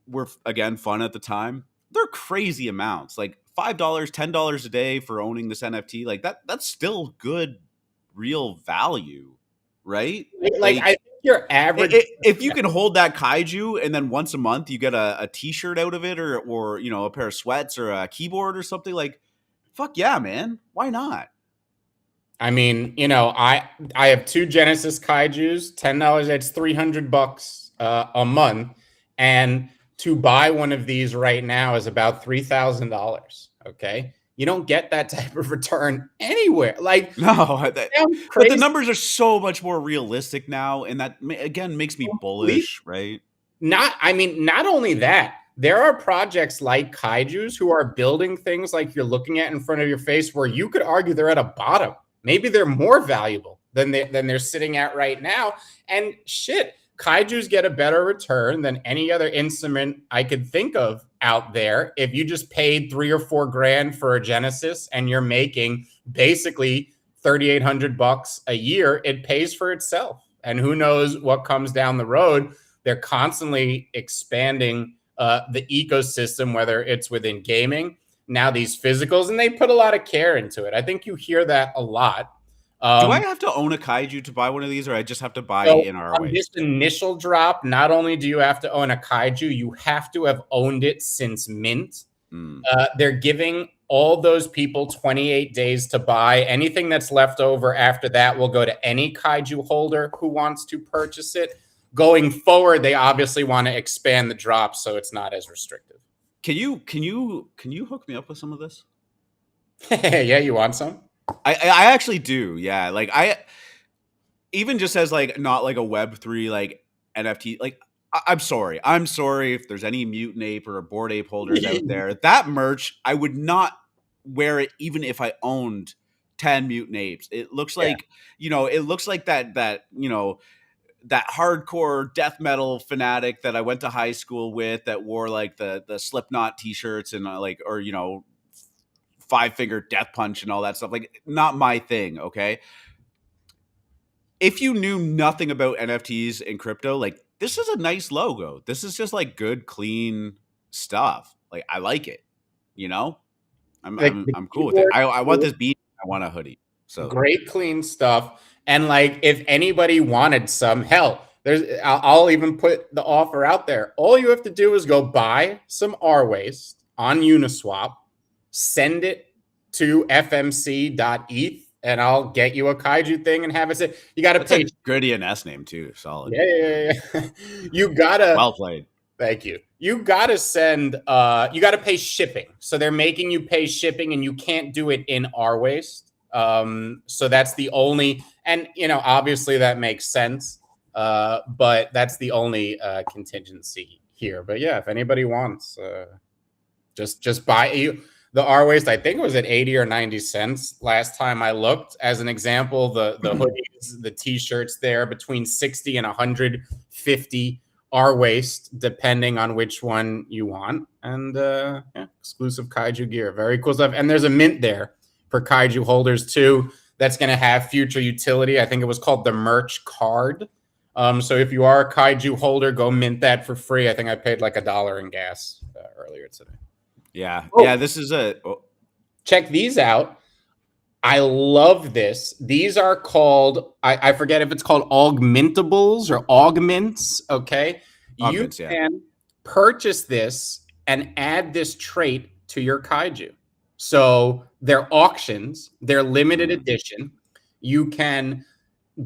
were, again, fun at the time. They're crazy amounts, like $5, $10 a day for owning this NFT. Like that's still good, real value, right? Like I think your average, if you can hold that Kaiju and then once a month you get a t-shirt out of it, or you know, a pair of sweats or a keyboard or something, like, fuck yeah, man. Why not? I mean, you know, I have 2 Genesis Kaijus, $10. That's $300 a month, and to buy one of these right now is about $3,000. Okay, you don't get that type of return anywhere. Like, no, but the numbers are so much more realistic now, and that again makes me bullish, right? Not only that. There are projects like Kaijus who are building things like you're looking at in front of your face, where you could argue they're at a bottom. Maybe they're more valuable than they're sitting at right now. And shit, Kaijus get a better return than any other instrument I could think of out there. If you just paid $3 or $4 grand for a Genesis and you're making basically $3,800 a year, it pays for itself. And who knows what comes down the road. They're constantly expanding the ecosystem, whether it's within gaming, now these physicals, and they put a lot of care into it. I think you hear that a lot. Do I have to own a Kaiju to buy one of these, or I just have to buy in our way? On this initial drop, not only do you have to own a Kaiju, you have to have owned it since mint. They're giving all those people 28 days to buy. Anything that's left over after that will go to any Kaiju holder who wants to purchase it. Going forward, they obviously want to expand the drop so it's not as restrictive. Can you hook me up with some of this? Yeah, you want some? I actually do. Yeah, like I even just as like not like a Web3 like NFT. Like I'm sorry if there's any Mutant Ape or Bored Ape holders out there. That merch, I would not wear it even if I owned 10 Mutant Apes. It looks like you know, it looks like that you know, that hardcore death metal fanatic that I went to high school with that wore like the Slipknot t-shirts and like, or, you know, 5-finger death punch and all that stuff. Like, not my thing. Okay. If you knew nothing about NFTs and crypto, like, this is a nice logo. This is just like good, clean stuff. Like, I like it, you know? I'm cool with it. I want this beat. I want a hoodie. So great clean stuff. And like, if anybody wanted some, hell, I'll even put the offer out there. All you have to do is go buy some R waste on Uniswap, send it to fmc.eth, and I'll get you a kaiju thing and have it say, you got to pay. Good DNS name too. Solid. Yeah. You gotta. Well played. Thank you. You gotta send. You gotta pay shipping. So they're making you pay shipping, and you can't do it in R waste. So that's the only, and obviously that makes sense. But that's the only contingency here. But yeah, if anybody wants, just buy you the R waste. I think it was at 80 or 90 cents last time I looked. As an example, the hoodies, the t-shirts there between 60 and 150 R waste, depending on which one you want. And exclusive kaiju gear, very cool stuff. And there's a mint there for kaiju holders too. That's going to have future utility. I think it was called the merch card. So if you are a kaiju holder, go mint that for free. I think I paid like $1 in gas earlier today. Yeah. Yeah. This is check these out. I love this. These are called, I forget if it's called augmentables or augments. Okay. Augments, you can purchase this and add this trait to your kaiju. So they're auctions, they're limited edition. You can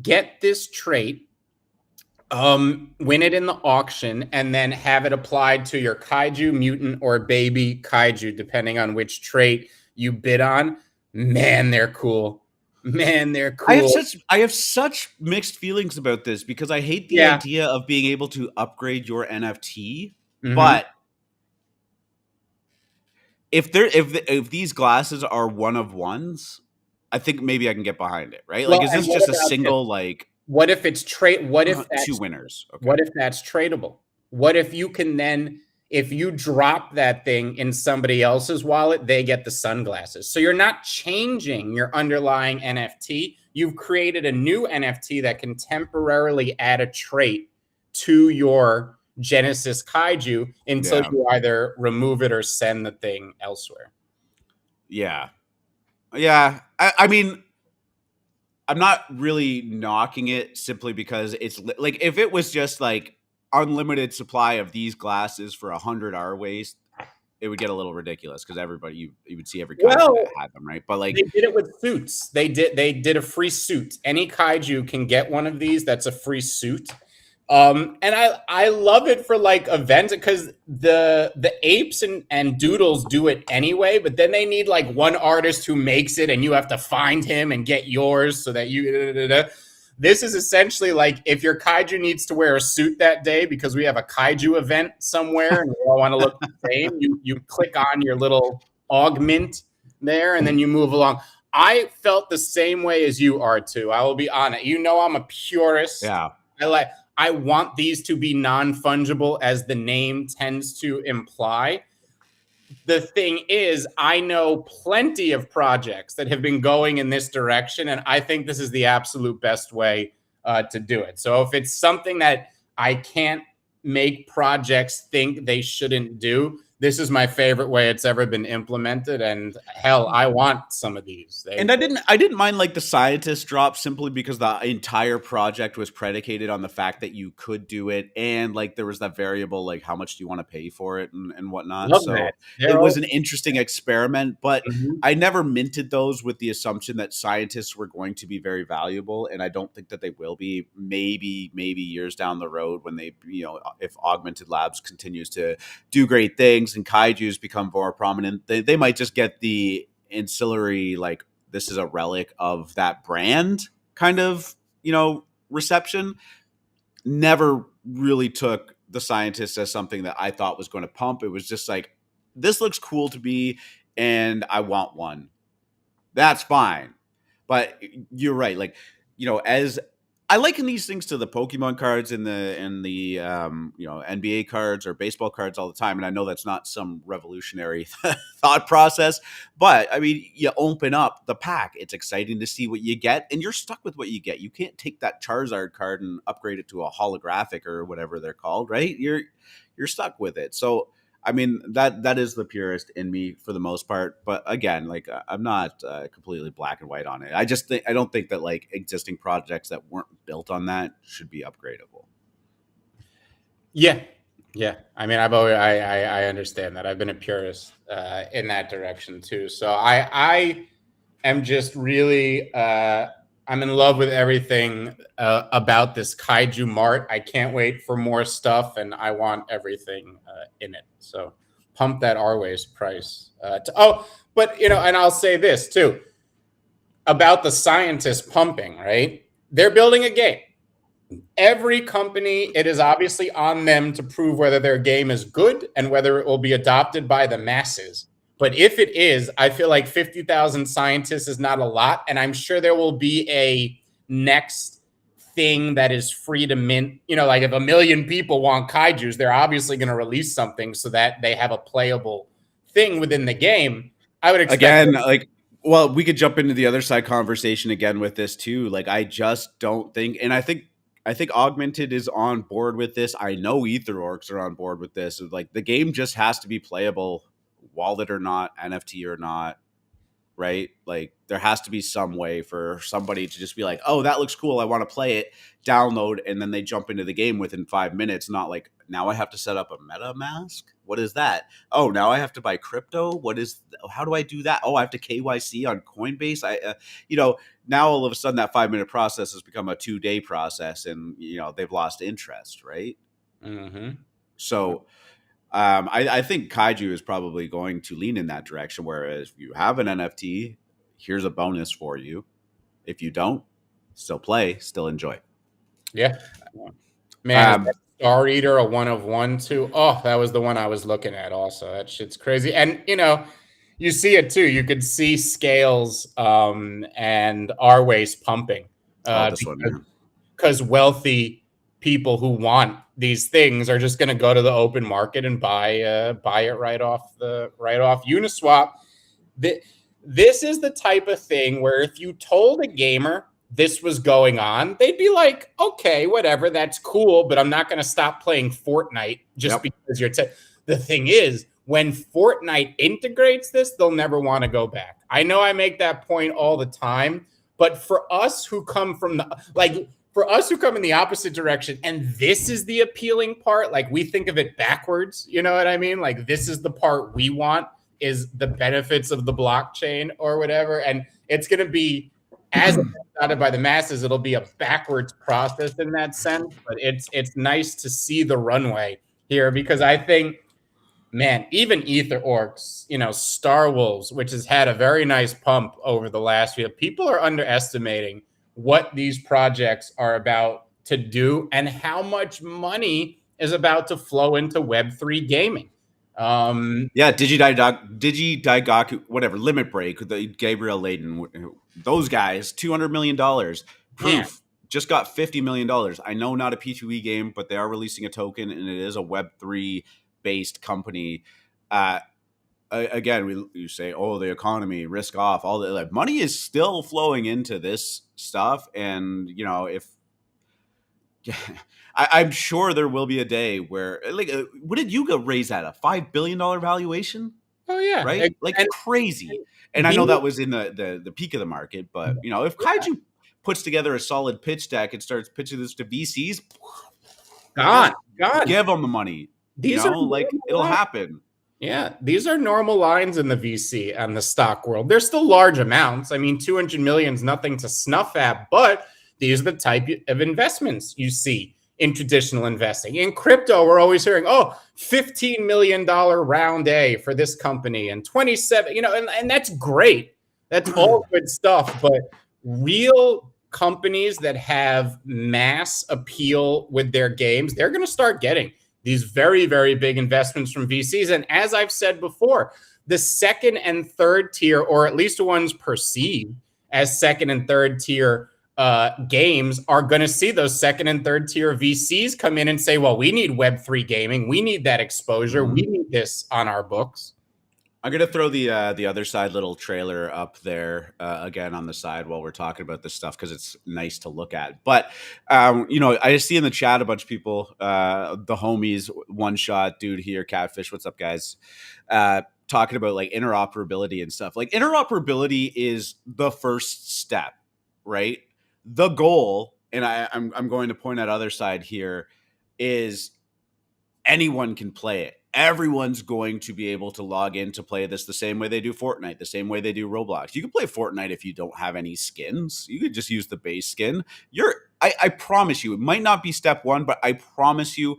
get this trait, win it in the auction, and then have it applied to your kaiju, mutant, or baby kaiju, depending on which trait you bid on. Man, they're cool. I have such mixed feelings about this because I hate the idea of being able to upgrade your NFT, but if these glasses are one of ones, I think maybe I can get behind it, right? Like, is this just a single like? What if it's What if that's 2 winners? Okay. What if that's tradable? What if you can then, if you drop that thing in somebody else's wallet, they get the sunglasses. So you're not changing your underlying NFT. You've created a new NFT that can temporarily add a trait to your Genesis kaiju until you either remove it or send the thing elsewhere. Yeah. I mean, I'm not really knocking it simply because it's like, if it was just like unlimited supply of these glasses for 100 R waste, it would get a little ridiculous because everybody, you would see every kaiju that had them, right? But like, they did it with suits. They did a free suit. Any kaiju can get one of these. That's a free suit. And I love it for like events because the apes and doodles do it anyway, but then they need like one artist who makes it and you have to find him and get yours so that you This is essentially like if your kaiju needs to wear a suit that day because we have a kaiju event somewhere and we all want to look the same, you click on your little augment there and then you move along. I felt the same way as you are too. I will be honest. I'm a purist. Yeah. I want these to be non-fungible, as the name tends to imply. The thing is, I know plenty of projects that have been going in this direction, and I think this is the absolute best way to do it. So if it's something that I can't make projects think they shouldn't do, this is my favorite way it's ever been implemented, and hell, I want some of these. And I didn't mind like the scientist drop simply because the entire project was predicated on the fact that you could do it, and like there was that variable like how much do you want to pay for it and whatnot. Love so that. It was an interesting experiment, but I never minted those with the assumption that scientists were going to be very valuable, and I don't think that they will be. Maybe years down the road when they, if Augmented Labs continues to do great things and kaijus become more prominent, they might just get the ancillary, like, this is a relic of that brand kind of, reception. Never really took the scientists as something that I thought was going to pump. It was just like, this looks cool to me and I want one. That's fine. But you're right. Like, as I liken these things to the Pokemon cards and the NBA cards or baseball cards all the time, and I know that's not some revolutionary thought process, but I mean, you open up the pack, it's exciting to see what you get, and you're stuck with what you get. You can't take that Charizard card and upgrade it to a holographic or whatever they're called, right? You're stuck with it. So I mean, that is the purist in me for the most part. But again, like I'm not completely black and white on it. I don't think that like existing projects that weren't built on that should be upgradable. Yeah. Yeah. I mean, I understand that. I've been a purist in that direction too. So I am just really, I'm in love with everything about this Kaiju Mart. I can't wait for more stuff, and I want everything in it. So pump that Arways price. But and I'll say this too about the scientists pumping, right? They're building a game. Every company, it is obviously on them to prove whether their game is good and whether it will be adopted by the masses. But if it is, I feel like 50,000 scientists is not a lot. And I'm sure there will be a next thing that is free to mint. Like if 1 million people want kaijus, they're obviously going to release something so that they have a playable thing within the game. I would expect well, we could jump into the Otherside conversation again with this too. Like, I just don't think, and I think Augmented is on board with this. I know Etherorcs are on board with this. Like, the game just has to be playable, wallet or not, NFT or not, right? Like, there has to be some way for somebody to just be like, oh, that looks cool, I want to play it, download, and then they jump into the game within 5 minutes. Not like, now I have to set up a MetaMask. What is that? Oh, now I have to buy crypto. How do I do that? Oh, I have to KYC on Coinbase. Now all of a sudden that 5-minute process has become a 2-day process, and they've lost interest, right? Mm-hmm. So I think Kaiju is probably going to lean in that direction, whereas if you have an NFT, here's a bonus for you. If you don't, still play, still enjoy. Yeah. Man, Star Eater, a 1 of 1 too. Oh, that was the one I was looking at also. That shit's crazy. And, you see it too. You could see Scales and Arways pumping. Because wealthy people who want these things are just going to go to the open market and buy it right off Uniswap. This is the type of thing where if you told a gamer this was going on, they'd be like, okay, whatever, that's cool, but I'm not going to stop playing Fortnite just because you're the thing is, when Fortnite integrates this, they'll never want to go back. I know I make that point all the time, but for us who come in the opposite direction, and this is the appealing part, like we think of it backwards, you know what I mean? Like this is the part we want, is the benefits of the blockchain or whatever. And it's going to be, as adopted by the masses, it'll be a backwards process in that sense. But it's nice to see the runway here, because I think, man, even Etherorcs, Star Wolves, which has had a very nice pump over the last few, people are underestimating what these projects are about to do and how much money is about to flow into Web3 gaming. Digi Daigaku, whatever, Limit Break, Gabriel Layden, those guys, $200 million. Proof just got $50 million. I know not a P2E game, but they are releasing a token, and it is a Web3 based company. Again, you say, oh, the economy, risk off, all the money is still flowing into this stuff, and if I'm sure there will be a day where, like, what did Yuga raise at, a $5 billion valuation? Oh yeah, right, crazy. And I know that was in the peak of the market, but if Kaiju puts together a solid pitch deck and starts pitching this to VCs, God, give them the money. These it'll happen. Yeah, these are normal lines in the VC and the stock world. They're still large amounts. I mean, 200 million is nothing to snuff at, but these are the type of investments you see in traditional investing. In crypto, we're always hearing, $15 million round A for this company and 27, and that's great. That's all good stuff. But real companies that have mass appeal with their games, they're going to start getting these very, very big investments from VCs. And as I've said before, the second and third tier, or at least ones perceived as second and third tier games, are going to see those second and third tier VCs come in and say, well, we need Web3 gaming. We need that exposure. We need this on our books. I'm gonna throw the Otherside little trailer up there again on the side while we're talking about this stuff because it's nice to look at. But I see in the chat a bunch of people, the homies, one shot dude here, Catfish. What's up, guys? Talking about like interoperability and stuff. Like interoperability is the first step, right? The goal, and I'm going to point at Otherside here, is anyone can play it. Everyone's going to be able to log in to play this the same way they do Fortnite, the same way they do Roblox. You can play Fortnite if you don't have any skins. You could just use the base skin. I promise you, it might not be step one, but I promise you,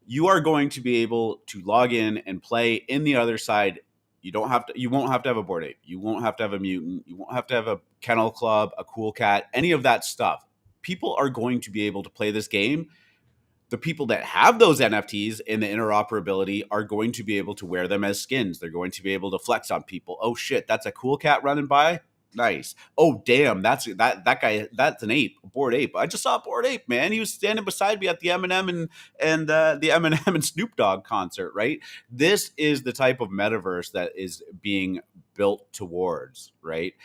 you are going to be able to log in and play in the Otherside. You won't have to have a Bored Ape. You won't have to have a mutant. You won't have to have a kennel club, a cool cat, any of that stuff. People are going to be able to play this game. The people that have those NFTs and the interoperability are going to be able to wear them as skins. They're going to be able to flex on people. Oh shit, that's a cool cat running by. Nice. Oh damn, that guy. That's an ape, a Bored Ape. I just saw a Bored Ape, man. He was standing beside me at the Eminem and the Eminem and Snoop Dogg concert. Right. This is the type of metaverse that is being built towards. Right.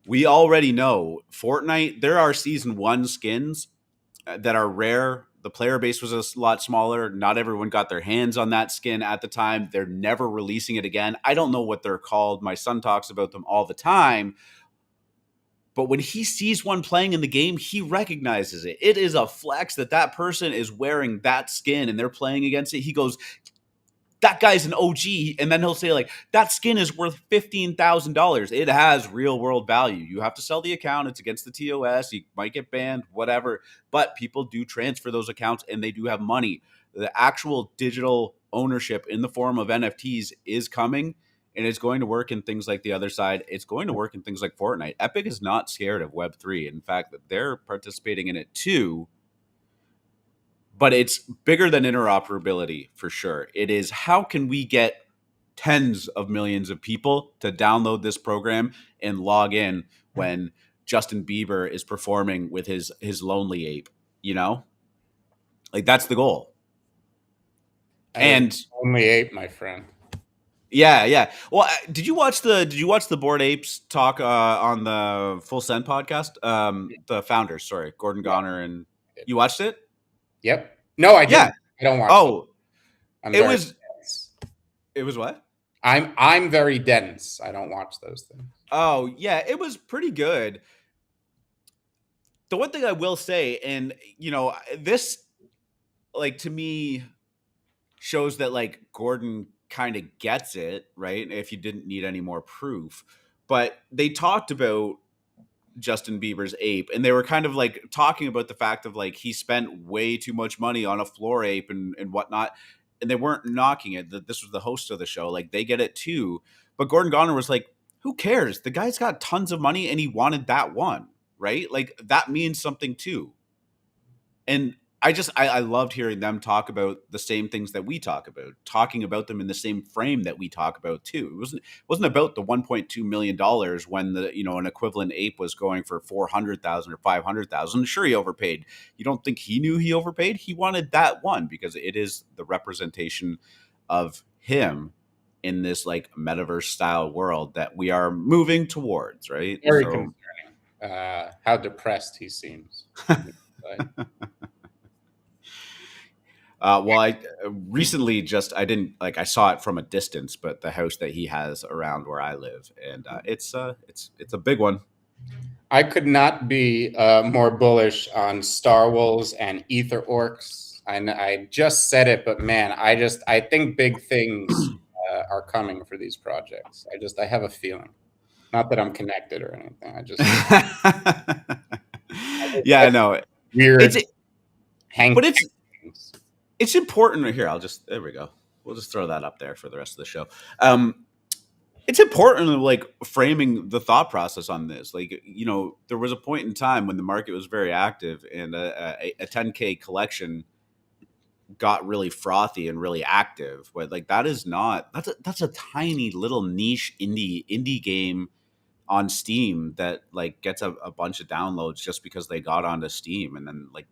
We already know Fortnite. There are season 1 skins that are rare. The player base was a lot smaller. Not everyone got their hands on that skin at the time. They're never releasing it again. I don't know what they're called. My son talks about them all the time. But when he sees one playing in the game, he recognizes it. It is a flex that person is wearing that skin and they're playing against it. He goes, that guy's an OG. And then he'll say, like, that skin is worth $15,000. It has real world value. You have to sell the account. It's against the TOS. You might get banned, whatever. But people do transfer those accounts and they do have money. The actual digital ownership in the form of NFTs is coming, and it's going to work in things like the Otherside. It's going to work in things like Fortnite. Epic is not scared of Web3. In fact, they're participating in it too. But it's bigger than interoperability for sure. It is, how can we get tens of millions of people to download this program and log in when Justin Bieber is performing with his lonely ape, Like, that's the goal. And only ape, my friend. Yeah. Well, did you watch the Bored Apes talk on the Full Send podcast? The founders, sorry, Gordon Goner, and you watched it? Yep. No, I didn't. Yeah. I don't watch. Oh, it was what? I'm very dense. I don't watch those things. Oh yeah, it was pretty good. The one thing I will say, and this, like, to me, shows that like Gordon kind of gets it, right? If you didn't need any more proof, but they talked about Justin Bieber's ape, and they were kind of like talking about the fact of like he spent way too much money on a floor ape and whatnot, and they weren't knocking it. That this was the host of the show, like they get it too. But Gordon Goner was like, who cares? The guy's got tons of money and he wanted that one, right? Like that means something too. And I loved hearing them talk about the same things that we talk about, talking about them in the same frame that we talk about too. It wasn't about the $1.2 million when an equivalent ape was going for 400,000 or 500,000. Sure, he overpaid. You don't think he knew he overpaid? He wanted that one because it is the representation of him in this like metaverse style world that we are moving towards, right? Very concerning. How depressed he seems. Well, I recently I didn't like, I saw it from a distance, but the house that he has around where I live, and it's a big one. I could not be more bullish on Star Wolves and Ether Orcs. I just said it, but man, I think big things are coming for these projects. I have a feeling. Not that I'm connected or anything. Yeah, I know. Weird. But it's important here. There we go. We'll just throw that up there for the rest of the show. It's important, like, framing the thought process on this. Like, there was a point in time when the market was very active and a 10K collection got really frothy and really active. But like, that's a tiny little niche indie game on Steam that like gets a bunch of downloads just because they got onto Steam, and then like,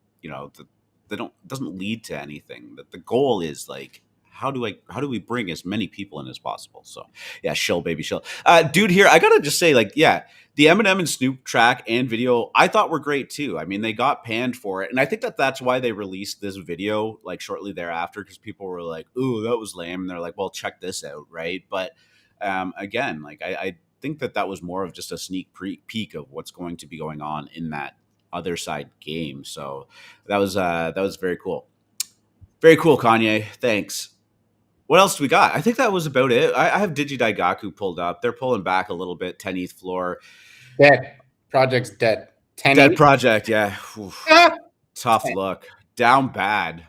doesn't lead to anything. That the goal is like, how do we bring as many people in as possible? So yeah, shill baby shill. Dude, here I gotta just say, like, yeah, the Eminem and Snoop track and video I thought were great too. I mean, they got panned for it, and I think that's why they released this video like shortly thereafter, because people were like, "Ooh, that was lame," and they're like, "Well, check this out," right? But again, like I think that was more of just a sneak peek of what's going to be going on in that Otherside game. So that was very cool. Very cool, Kanye. Thanks. What else do we got? I think that was about it. I have Digi Daigaku pulled up. They're pulling back a little bit. 10 ETH floor. Dead. Project's dead. 10 Dead ETH? project, yeah. Tough look. Down bad.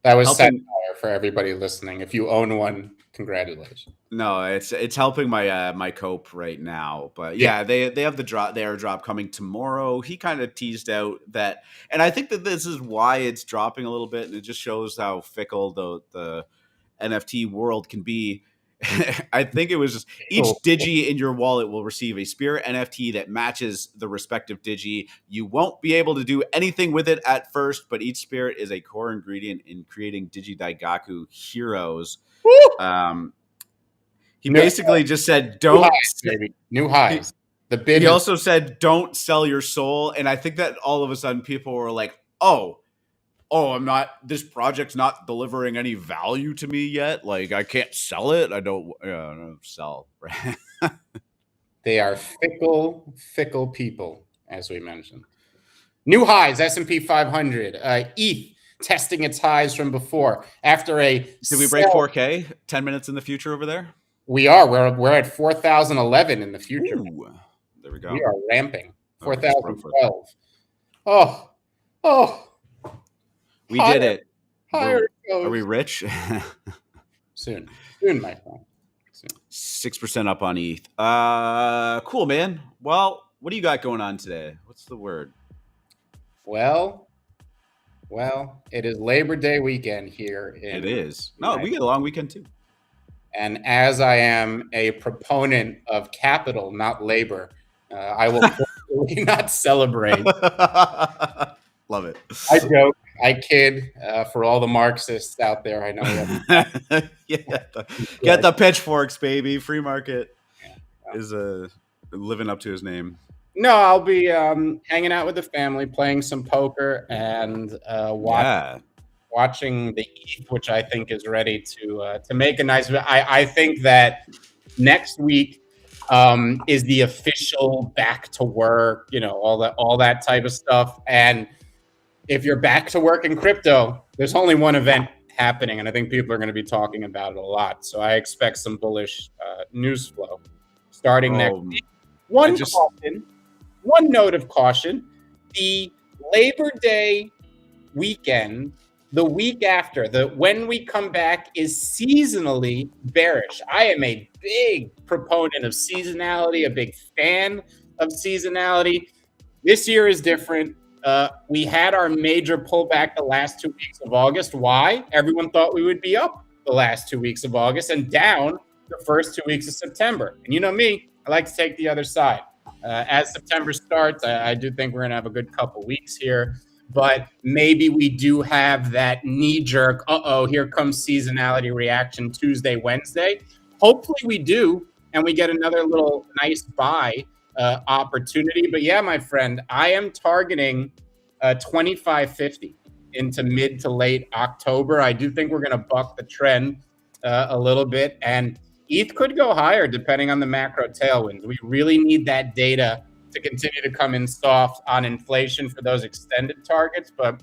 That was satire for everybody listening. If you own one, congratulations. No, it's helping my cope right now. But yeah, they have the airdrop coming tomorrow. He kind of teased out that, and I think that this is why it's dropping a little bit, and it just shows how fickle the NFT world can be. I think it was just each Digi in your wallet will receive a Spirit NFT that matches the respective Digi. You won't be able to do anything with it at first, but each Spirit is a core ingredient in creating Digi Daigaku heroes. He basically just said, "Don't new highs." The bid. He also said, "Don't sell your soul," and I think that all of a sudden people were like, "Oh, I'm not. This project's not delivering any value to me yet. Like, I can't sell it. I don't sell." They are fickle people, as we mentioned. New highs: S&P 500, ETH testing its highs from before. After did we break 4K? 10 minutes in the future over there. We are. We're at 4,011 in the future. Ooh, there we go. We are ramping. 4,012. Oh. We did it. Higher. Are we rich? Soon, my friend. 6% up on ETH. Cool, man. Well, what do you got going on today? What's the word? Well, it is Labor Day weekend here. It is. No, we get a long weekend too. And as I am a proponent of capital, not labor, I will not celebrate. Love it. I joke. I kid. For all the Marxists out there, I know. Get the pitchforks, baby. Free market is living up to his name. No, I'll be hanging out with the family, playing some poker, and watching the ETH, which I think is ready to make a nice. I think that next week is the official back to work. All that type of stuff. And if you're back to work in crypto, there's only one event happening, and I think people are going to be talking about it a lot. So I expect some bullish news flow starting next week. One note of caution: the Labor Day weekend, the week after, when we come back, is seasonally bearish. I am a big proponent of seasonality, a big fan of seasonality. This year is different. We had our major pullback the last 2 weeks of August. Why? Everyone thought we would be up the last 2 weeks of August and down the first 2 weeks of September. And you know me, I like to take the other side. As September starts, I do think we're going to have a good couple weeks here. But maybe we do have that knee-jerk, here comes seasonality reaction Tuesday, Wednesday. Hopefully we do, and we get another little nice buy opportunity. But yeah, my friend, I am targeting 25.50 into mid to late October. I do think we're going to buck the trend a little bit, and ETH could go higher depending on the macro tailwinds. We really need that data to continue to come in soft on inflation for those extended targets, but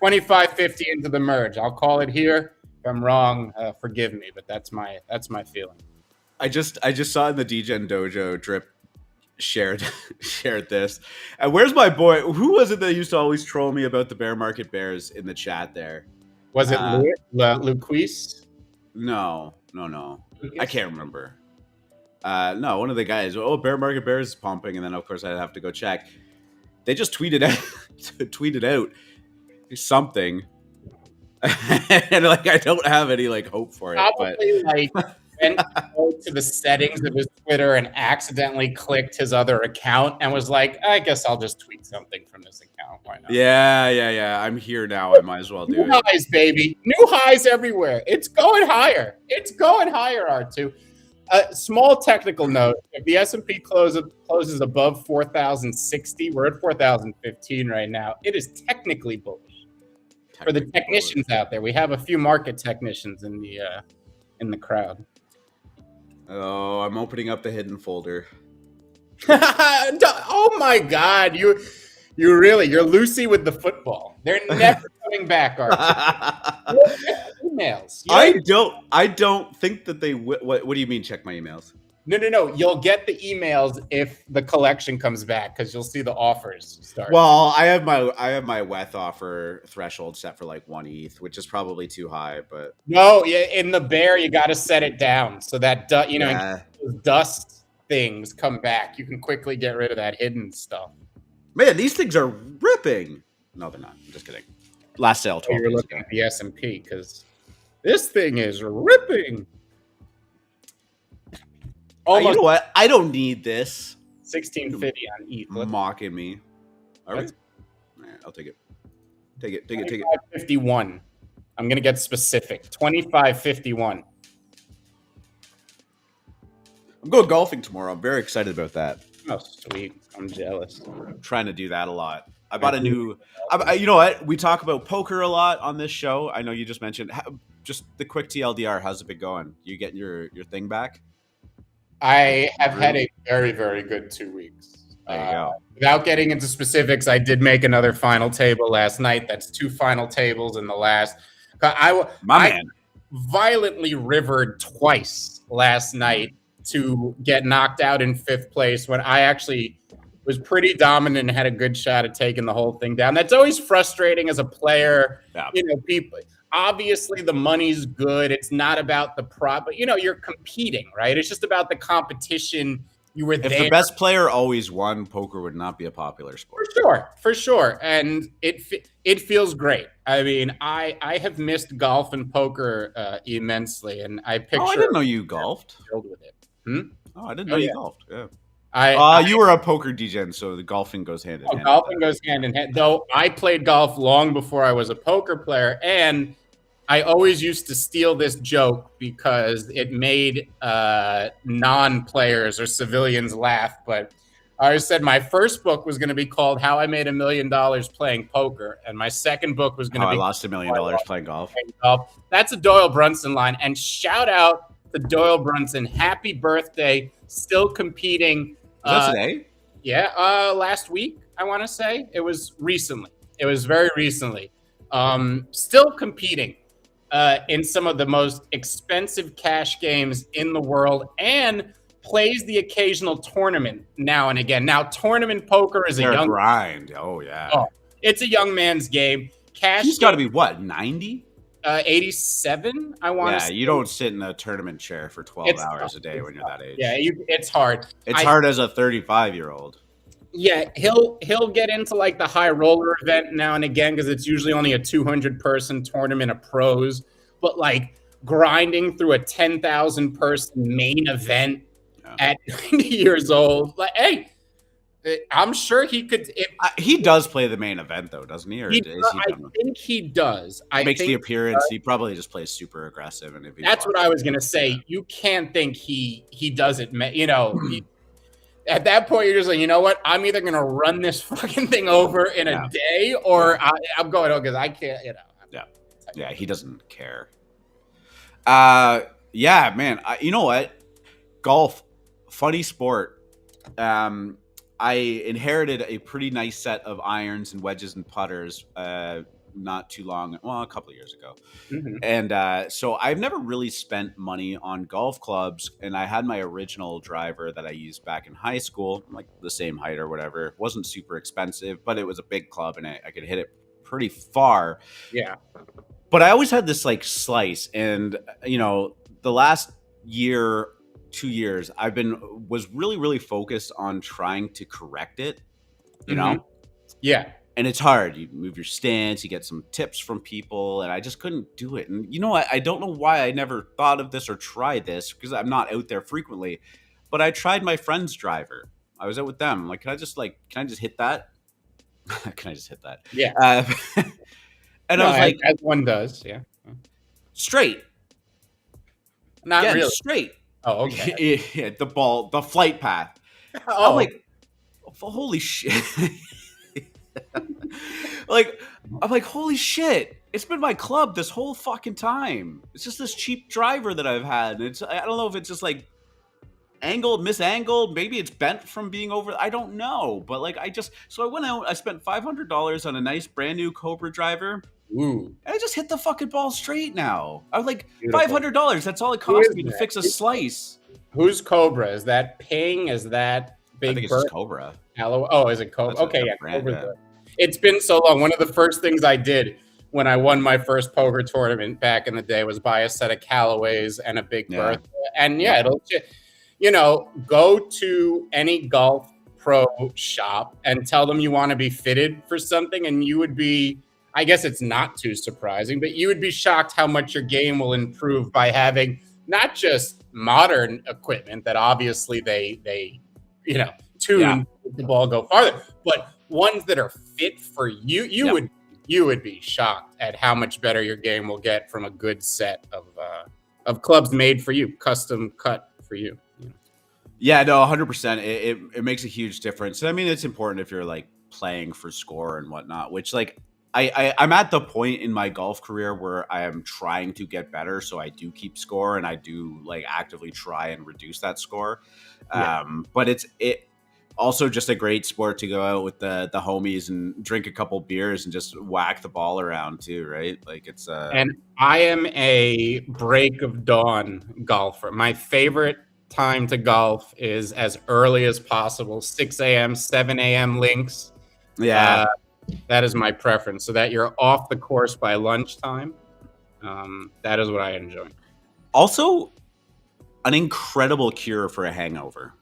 25.50 into the merge. I'll call it here. If I'm wrong, forgive me, but that's my feeling. I just saw in the Degen Dojo Drip shared this. And where's my boy? Who was it that used to always troll me about the bear market bears in the chat there? Was it Luquis? No. I can't remember. No, one of the guys. Oh, bear market bears is pumping, and then of course I'd have to go check. They just tweeted out something, and I don't have any hope for it. Probably went to go to the settings of his Twitter and accidentally clicked his other account and was like, I guess I'll just tweet something from this account. Why not? Yeah. I'm here now. I might as well do New it. highs, baby. New highs everywhere. It's going higher. It's going higher, R2. Small technical note: if the S&P closes above 4,060, we're at 4,015 right now. It is technically bullish. For the technicians out there, we have a few market technicians in the crowd. Oh, I'm opening up the hidden folder. Oh my God, you're Lucy with the football. They're never coming back, R2. Emails. I don't think that they what do you mean check my emails? No. You'll get the emails if the collection comes back because you'll see the offers start. Well, I have my WETH offer threshold set for like 1 ETH, which is probably too high, but no, yeah, in the bear you got to set it down so that those dust things come back. You can quickly get rid of that hidden stuff. Man, these things are ripping. No, they're not. I'm just kidding. Last sale 12 You're looking at the S&P because this thing is ripping. You know what? I don't need this. 1650 on ETH. Mocking me. All right. I'll take it. Take it. 25.51. I'm going to get specific. 25.51. I'm going golfing tomorrow. I'm very excited about that. Oh, sweet. I'm jealous. I'm trying to do that a lot. I bought a new... you know what? We talk about poker a lot on this show. I know you just mentioned... Just the quick TLDR. How's it been going? You getting your thing back? I have had a very, very good 2 weeks. There you go. Without getting into specifics, I did make another final table last night. That's 2 final tables in the last. I violently rivered twice last night to get knocked out in 5th place when I actually was pretty dominant and had a good shot at taking the whole thing down. That's always frustrating as a player. Yeah. People. Obviously, the money's good. It's not about the prop, but you're competing, right? It's just about the competition. You were there. If the best player always won, poker would not be a popular sport. For sure. And it feels great. I mean, I have missed golf and poker immensely, and I picture. Oh, I didn't know you golfed. Filled with it. Oh, I didn't know you golfed. Yeah. You were a poker degen, so the golfing goes hand in hand. Golfing goes hand in hand. Though I played golf long before I was a poker player, and I always used to steal this joke because it made non-players or civilians laugh. But I always said my first book was going to be called "How I Made $1 Million Playing Poker," and my second book was going to be "I Lost $1 Million Playing Golf." That's a Doyle Brunson line, and shout out to Doyle Brunson! Happy birthday! Still competing. Was that today? Yeah, last week I want to say it was recently. It was very recently. Still competing. In some of the most expensive cash games in the world and plays the occasional tournament now and again. Now, tournament poker is a young grind. Oh, yeah. It's a young man's game. Cash. He's got to be what, 90? 87, I want to say. Yeah, you don't sit in a tournament chair for 12 hours a day when you're that age. Yeah, it's hard. It's hard as a 35-year-old. Yeah, he'll get into like the high roller event now and again because it's usually only a 200-person tournament of pros. But like grinding through a 10,000-person main event at 90 years old, like, hey, I'm sure he could. He does play the main event though, doesn't he? Or I think he does. Makes the appearance. He probably just plays super aggressive, and that's what I was gonna say. You can't think he doesn't. At that point, you're just like, you know what? I'm either going to run this fucking thing over in a day or I'm going home because I can't, Yeah, he doesn't care. Yeah, man. You know what? Golf, funny sport. I inherited a pretty nice set of irons and wedges and putters not too long, a couple of years ago. Mm-hmm. And so I've never really spent money on golf clubs. And I had my original driver that I used back in high school, like the same height or whatever. It wasn't super expensive, but it was a big club and I could hit it pretty far. Yeah. But I always had this like slice. And, the last year, 2 years, was really, really focused on trying to correct it, you know? Yeah. and it's hard. You move your stance, you get some tips from people, and I just couldn't do it. And I don't know why I never thought of this or tried this, because I'm not out there frequently. But I tried my friend's driver. I was out with them. Like, can I just hit that? Can I just hit that? Yeah. And I was like, as one does, yeah. Straight. Not really. Straight. Oh, okay. Yeah, the flight path. Oh. I'm like, holy shit. I'm like, holy shit. It's been my club this whole fucking time. It's just this cheap driver that I've had. And I don't know if it's just like misangled. Maybe it's bent from being over. I don't know. But like, so I went out, I spent $500 on a nice brand new Cobra driver. Ooh. And I just hit the fucking ball straight now. I was like, Beautiful. $500. That's all it cost me to fix a slice. Who's Cobra? Is that Ping? Is that Big I think it's just Cobra. Oh, is it Cobra? That's okay, yeah. Brand, Cobra's good. It's been so long. One of the first things I did when I won my first poker tournament back in the day was buy a set of Callaways and a Big Bertha. And go to any golf pro shop and tell them you want to be fitted for something, and you would be, I guess it's not too surprising, but you would be shocked how much your game will improve by having not just modern equipment that obviously they tune the ball go farther, but ones that are fit for you. You would be shocked at how much better your game will get from a good set of clubs made for you, custom cut for you. Yeah, no, 100%. It makes a huge difference. I mean, it's important if you're like playing for score and whatnot, which like I'm at the point in my golf career where I am trying to get better. So I do keep score and I do like actively try and reduce that score. But it also just a great sport to go out with the homies and drink a couple beers and just whack the ball around too, right? Like it's And I am a break of dawn golfer. My favorite time to golf is as early as possible, 6 a.m., 7 a.m. links. Yeah. That is my preference, so that you're off the course by lunchtime. That is what I enjoy. Also, an incredible cure for a hangover.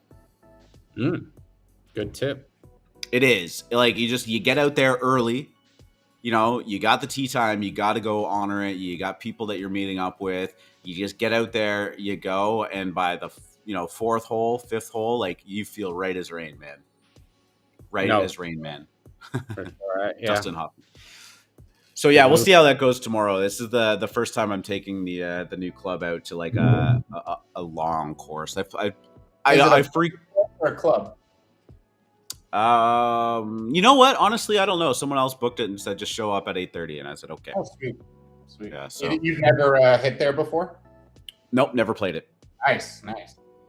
Good tip. It is. Like, you get out there early. You got the tee time. You got to go honor it. You got people that you're meeting up with. You just get out there, you go, and by the fourth hole, fifth hole, like you feel right as rain, man. As rain, man. Right, yeah. Justin Hoffman. So yeah, we'll see how that goes tomorrow. This is the first time I'm taking the new club out to like a long course. I freak for a club. You know what? Honestly, I don't know. Someone else booked it and said just show up at 8:30, and I said okay. Oh, sweet. Yeah. So you've never hit there before? Nope, never played it. Nice.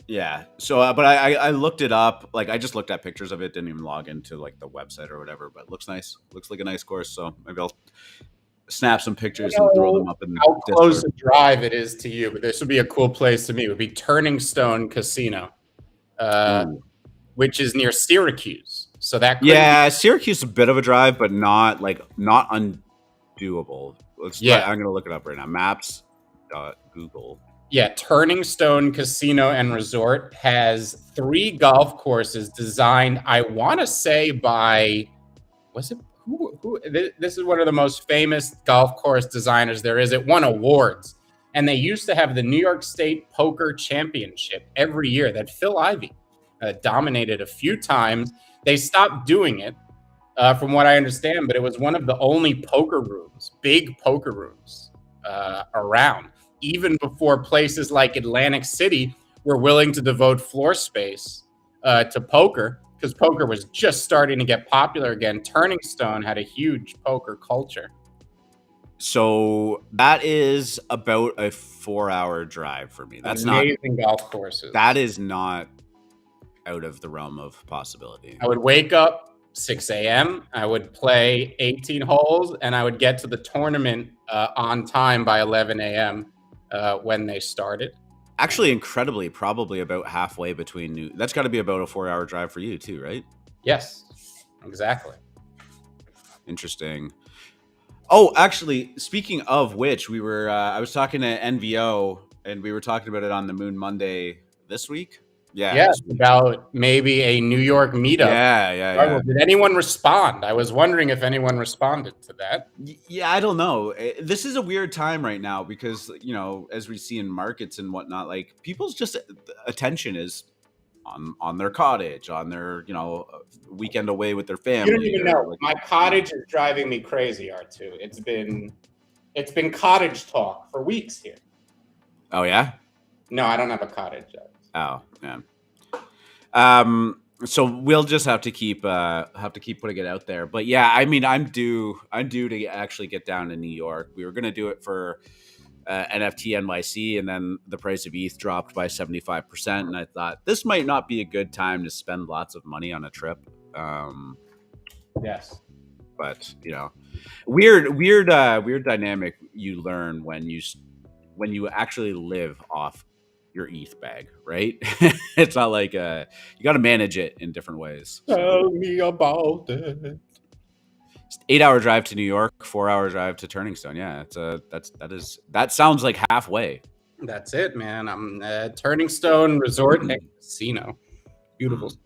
Yeah. So, but I looked it up. Like, I just looked at pictures of it. Didn't even log into like the website or whatever. But it looks nice. Looks like a nice course. So maybe I'll snap some pictures and throw them up in how close a drive it is to you. But this would be a cool place to meet. It would be Turning Stone Casino, which is near Syracuse. So that Syracuse is a bit of a drive, but not undoable. I'm gonna look it up right now. Maps.google. Yeah, Turning Stone Casino and Resort has 3 golf courses designed, I want to say by, this is one of the most famous golf course designers there is. It won awards. And they used to have the New York State Poker Championship every year that Phil Ivey dominated a few times. They stopped doing it, from what I understand, but it was one of the only big poker rooms around. Even before places like Atlantic City were willing to devote floor space to poker, because poker was just starting to get popular again. Turning Stone had a huge poker culture. So that is about a 4-hour drive for me. That's amazing golf courses. That is not out of the realm of possibility. I would wake up 6 a.m. I would play 18 holes, and I would get to the tournament on time by 11 a.m. When they started. Actually, incredibly, probably about halfway between that's got to be about a 4-hour drive for you too, right? Yes, exactly. Interesting. Oh, actually, speaking of which, we were I was talking to NVO and we were talking about it on the Moon Monday this week. Yeah. Yes, about maybe a New York meetup. Yeah. Did anyone respond? I was wondering if anyone responded to that. Yeah, I don't know. This is a weird time right now because, as we see in markets and whatnot, like people's just attention is on their cottage, on their, weekend away with their family. You don't even know. My cottage is driving me crazy, R2. It's been cottage talk for weeks here. Oh, yeah? No, I don't have a cottage yet. Oh, yeah. So we'll just have to keep putting it out there. But yeah, I mean, I'm due to actually get down to New York. We were going to do it for NFT NYC, and then the price of ETH dropped by 75%. And I thought this might not be a good time to spend lots of money on a trip. Yes. But weird dynamic you learn when you actually live off your ETH bag, right? It's not like you got to manage it in different ways. Tell me about it. 8-hour drive to New York, 4-hour drive to Turning Stone. Yeah, that sounds like halfway. That's it, man. I'm Turning Stone Resort and Casino. Beautiful spot.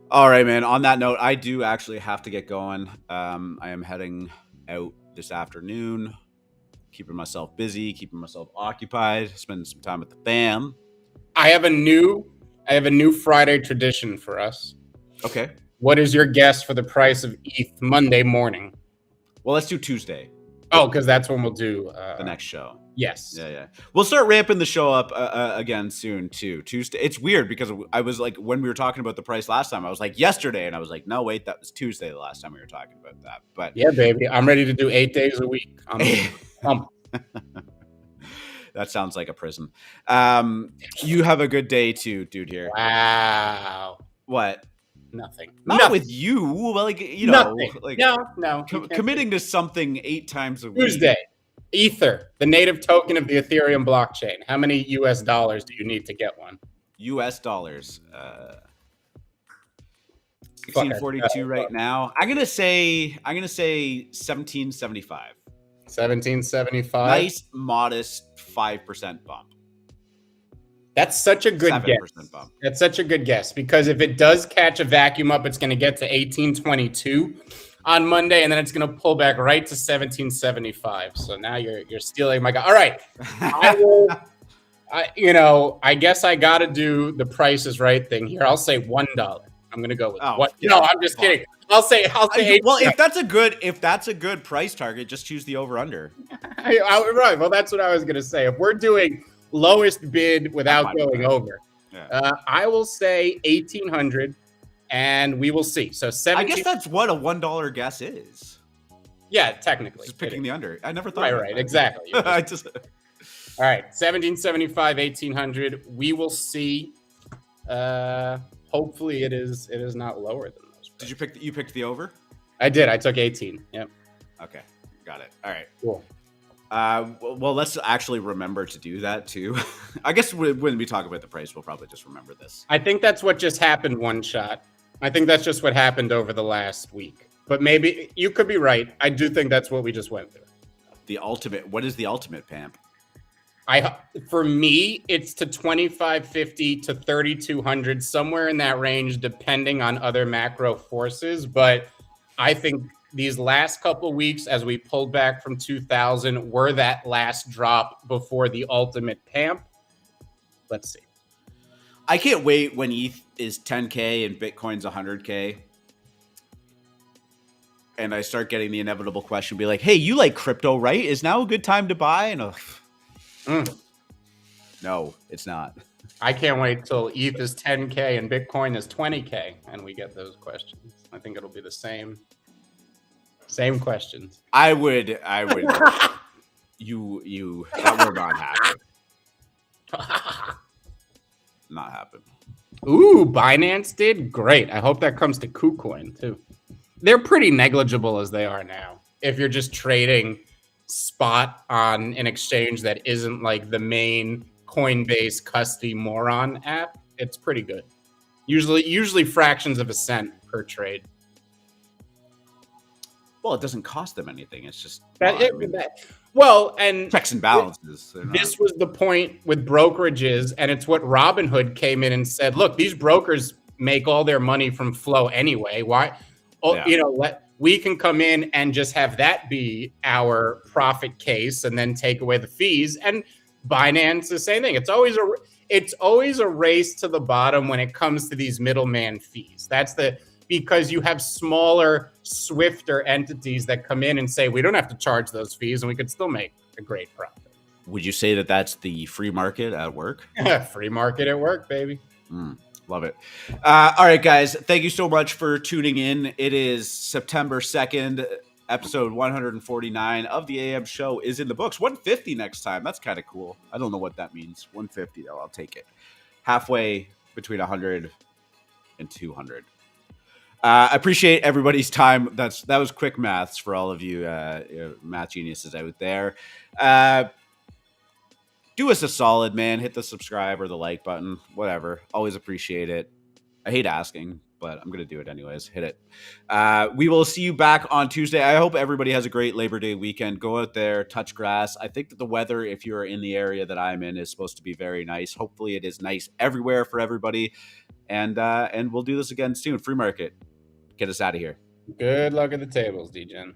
All right, man. On that note, I do actually have to get going. I am heading out this afternoon, keeping myself busy, keeping myself occupied, spending some time with the fam. I have a new Friday tradition for us. Okay. What is your guess for the price of ETH Monday morning? Well, let's do Tuesday. Oh, because that's when we'll do the next show. Yes. Yeah. We'll start ramping the show up again soon too. Tuesday. It's weird because I was like, when we were talking about the price last time, I was like yesterday, and I was like, no, wait, that was Tuesday the last time we were talking about that. But yeah, baby, I'm ready to do 8 days a week. That sounds like a prison. You have a good day too, dude. Here. Wow. What? Nothing. Not with you. Well, like Nothing. Like no. Committing to something 8 times a week. Tuesday. Ether, the native token of the Ethereum blockchain. How many US dollars do you need to get one? US dollars. 1642 right now. I'm gonna say 1775. 1775. Nice, modest 5% bump. That's such a good guess. Bump. That's such a good guess because if it does catch a vacuum up, it's going to get to 1822 on Monday, and then it's going to pull back right to 1775. So now you're stealing my guy. All right, I guess I got to do the Price is Right thing here. I'll say $1. I'm going to go with what? Yeah, no, I'm just kidding. I'll say. Well, if that's a good price target, just choose the over under. Right. Well, that's what I was going to say. If we're doing lowest bid without going over, I will say 1800, and we will see. So 17. I guess that's what a $1 guess is. Yeah, technically, just picking the under. I never thought. Right, exactly. All right, 1775, 1800. We will see. Hopefully, it is not lower than those. Did you picked the over? I did. I took 18. Yep. Okay, got it. All right. Cool. Well, let's actually remember to do that too. I guess when we talk about the price, we'll probably just remember this. I think that's what just happened. One shot. I think that's just what happened over the last week. But maybe you could be right. I do think that's what we just went through. The ultimate. What is the ultimate, Pamp? For me, it's to 2550 to 3200, somewhere in that range, depending on other macro forces. But I think these last couple of weeks, as we pulled back from 2000, were that last drop before the ultimate Pamp. Let's see. I can't wait when ETH is 10K and Bitcoin's 100K. And I start getting the inevitable question, be like, hey, you like crypto, right? Is now a good time to buy? And no, it's not. I can't wait till ETH is 10K and Bitcoin is 20K and we get those questions. I think it'll be the same questions. I would that will not happen. Not happen. Ooh, Binance did great. I hope that comes to KuCoin too. They're pretty negligible as they are now. If you're just trading spot on an exchange that isn't like the main Coinbase custody moron app, it's pretty good. Usually fractions of a cent per trade. Well, it doesn't cost them anything. It's just Well, and checks and balances. This was the point with brokerages, and it's what Robinhood came in and said, look, these brokers make all their money from flow anyway. Why? We can come in and just have that be our profit case and then take away the fees. And Binance, the same thing. It's always a race to the bottom when it comes to these middleman fees. Because you have smaller, swifter entities that come in and say, we don't have to charge those fees and we could still make a great profit. Would you say that that's the free market at work? Free market at work, baby. Love it. All right, guys. Thank you so much for tuning in. It is September 2nd. Episode 149 of the AM show is in the books. 150 next time. That's kind of cool. I don't know what that means. 150, though. I'll take it. Halfway between 100 and 200. I appreciate everybody's time. That was quick maths for all of you math geniuses out there. Do us a solid, man. Hit the subscribe or the like button, whatever. Always appreciate it. I hate asking, but I'm going to do it anyways. Hit it. We will see you back on Tuesday. I hope everybody has a great Labor Day weekend. Go out there, touch grass. I think that the weather, if you're in the area that I'm in, is supposed to be very nice. Hopefully it is nice everywhere for everybody. And we'll do this again soon. Free market. Get us out of here. Good luck at the tables, D-Gen.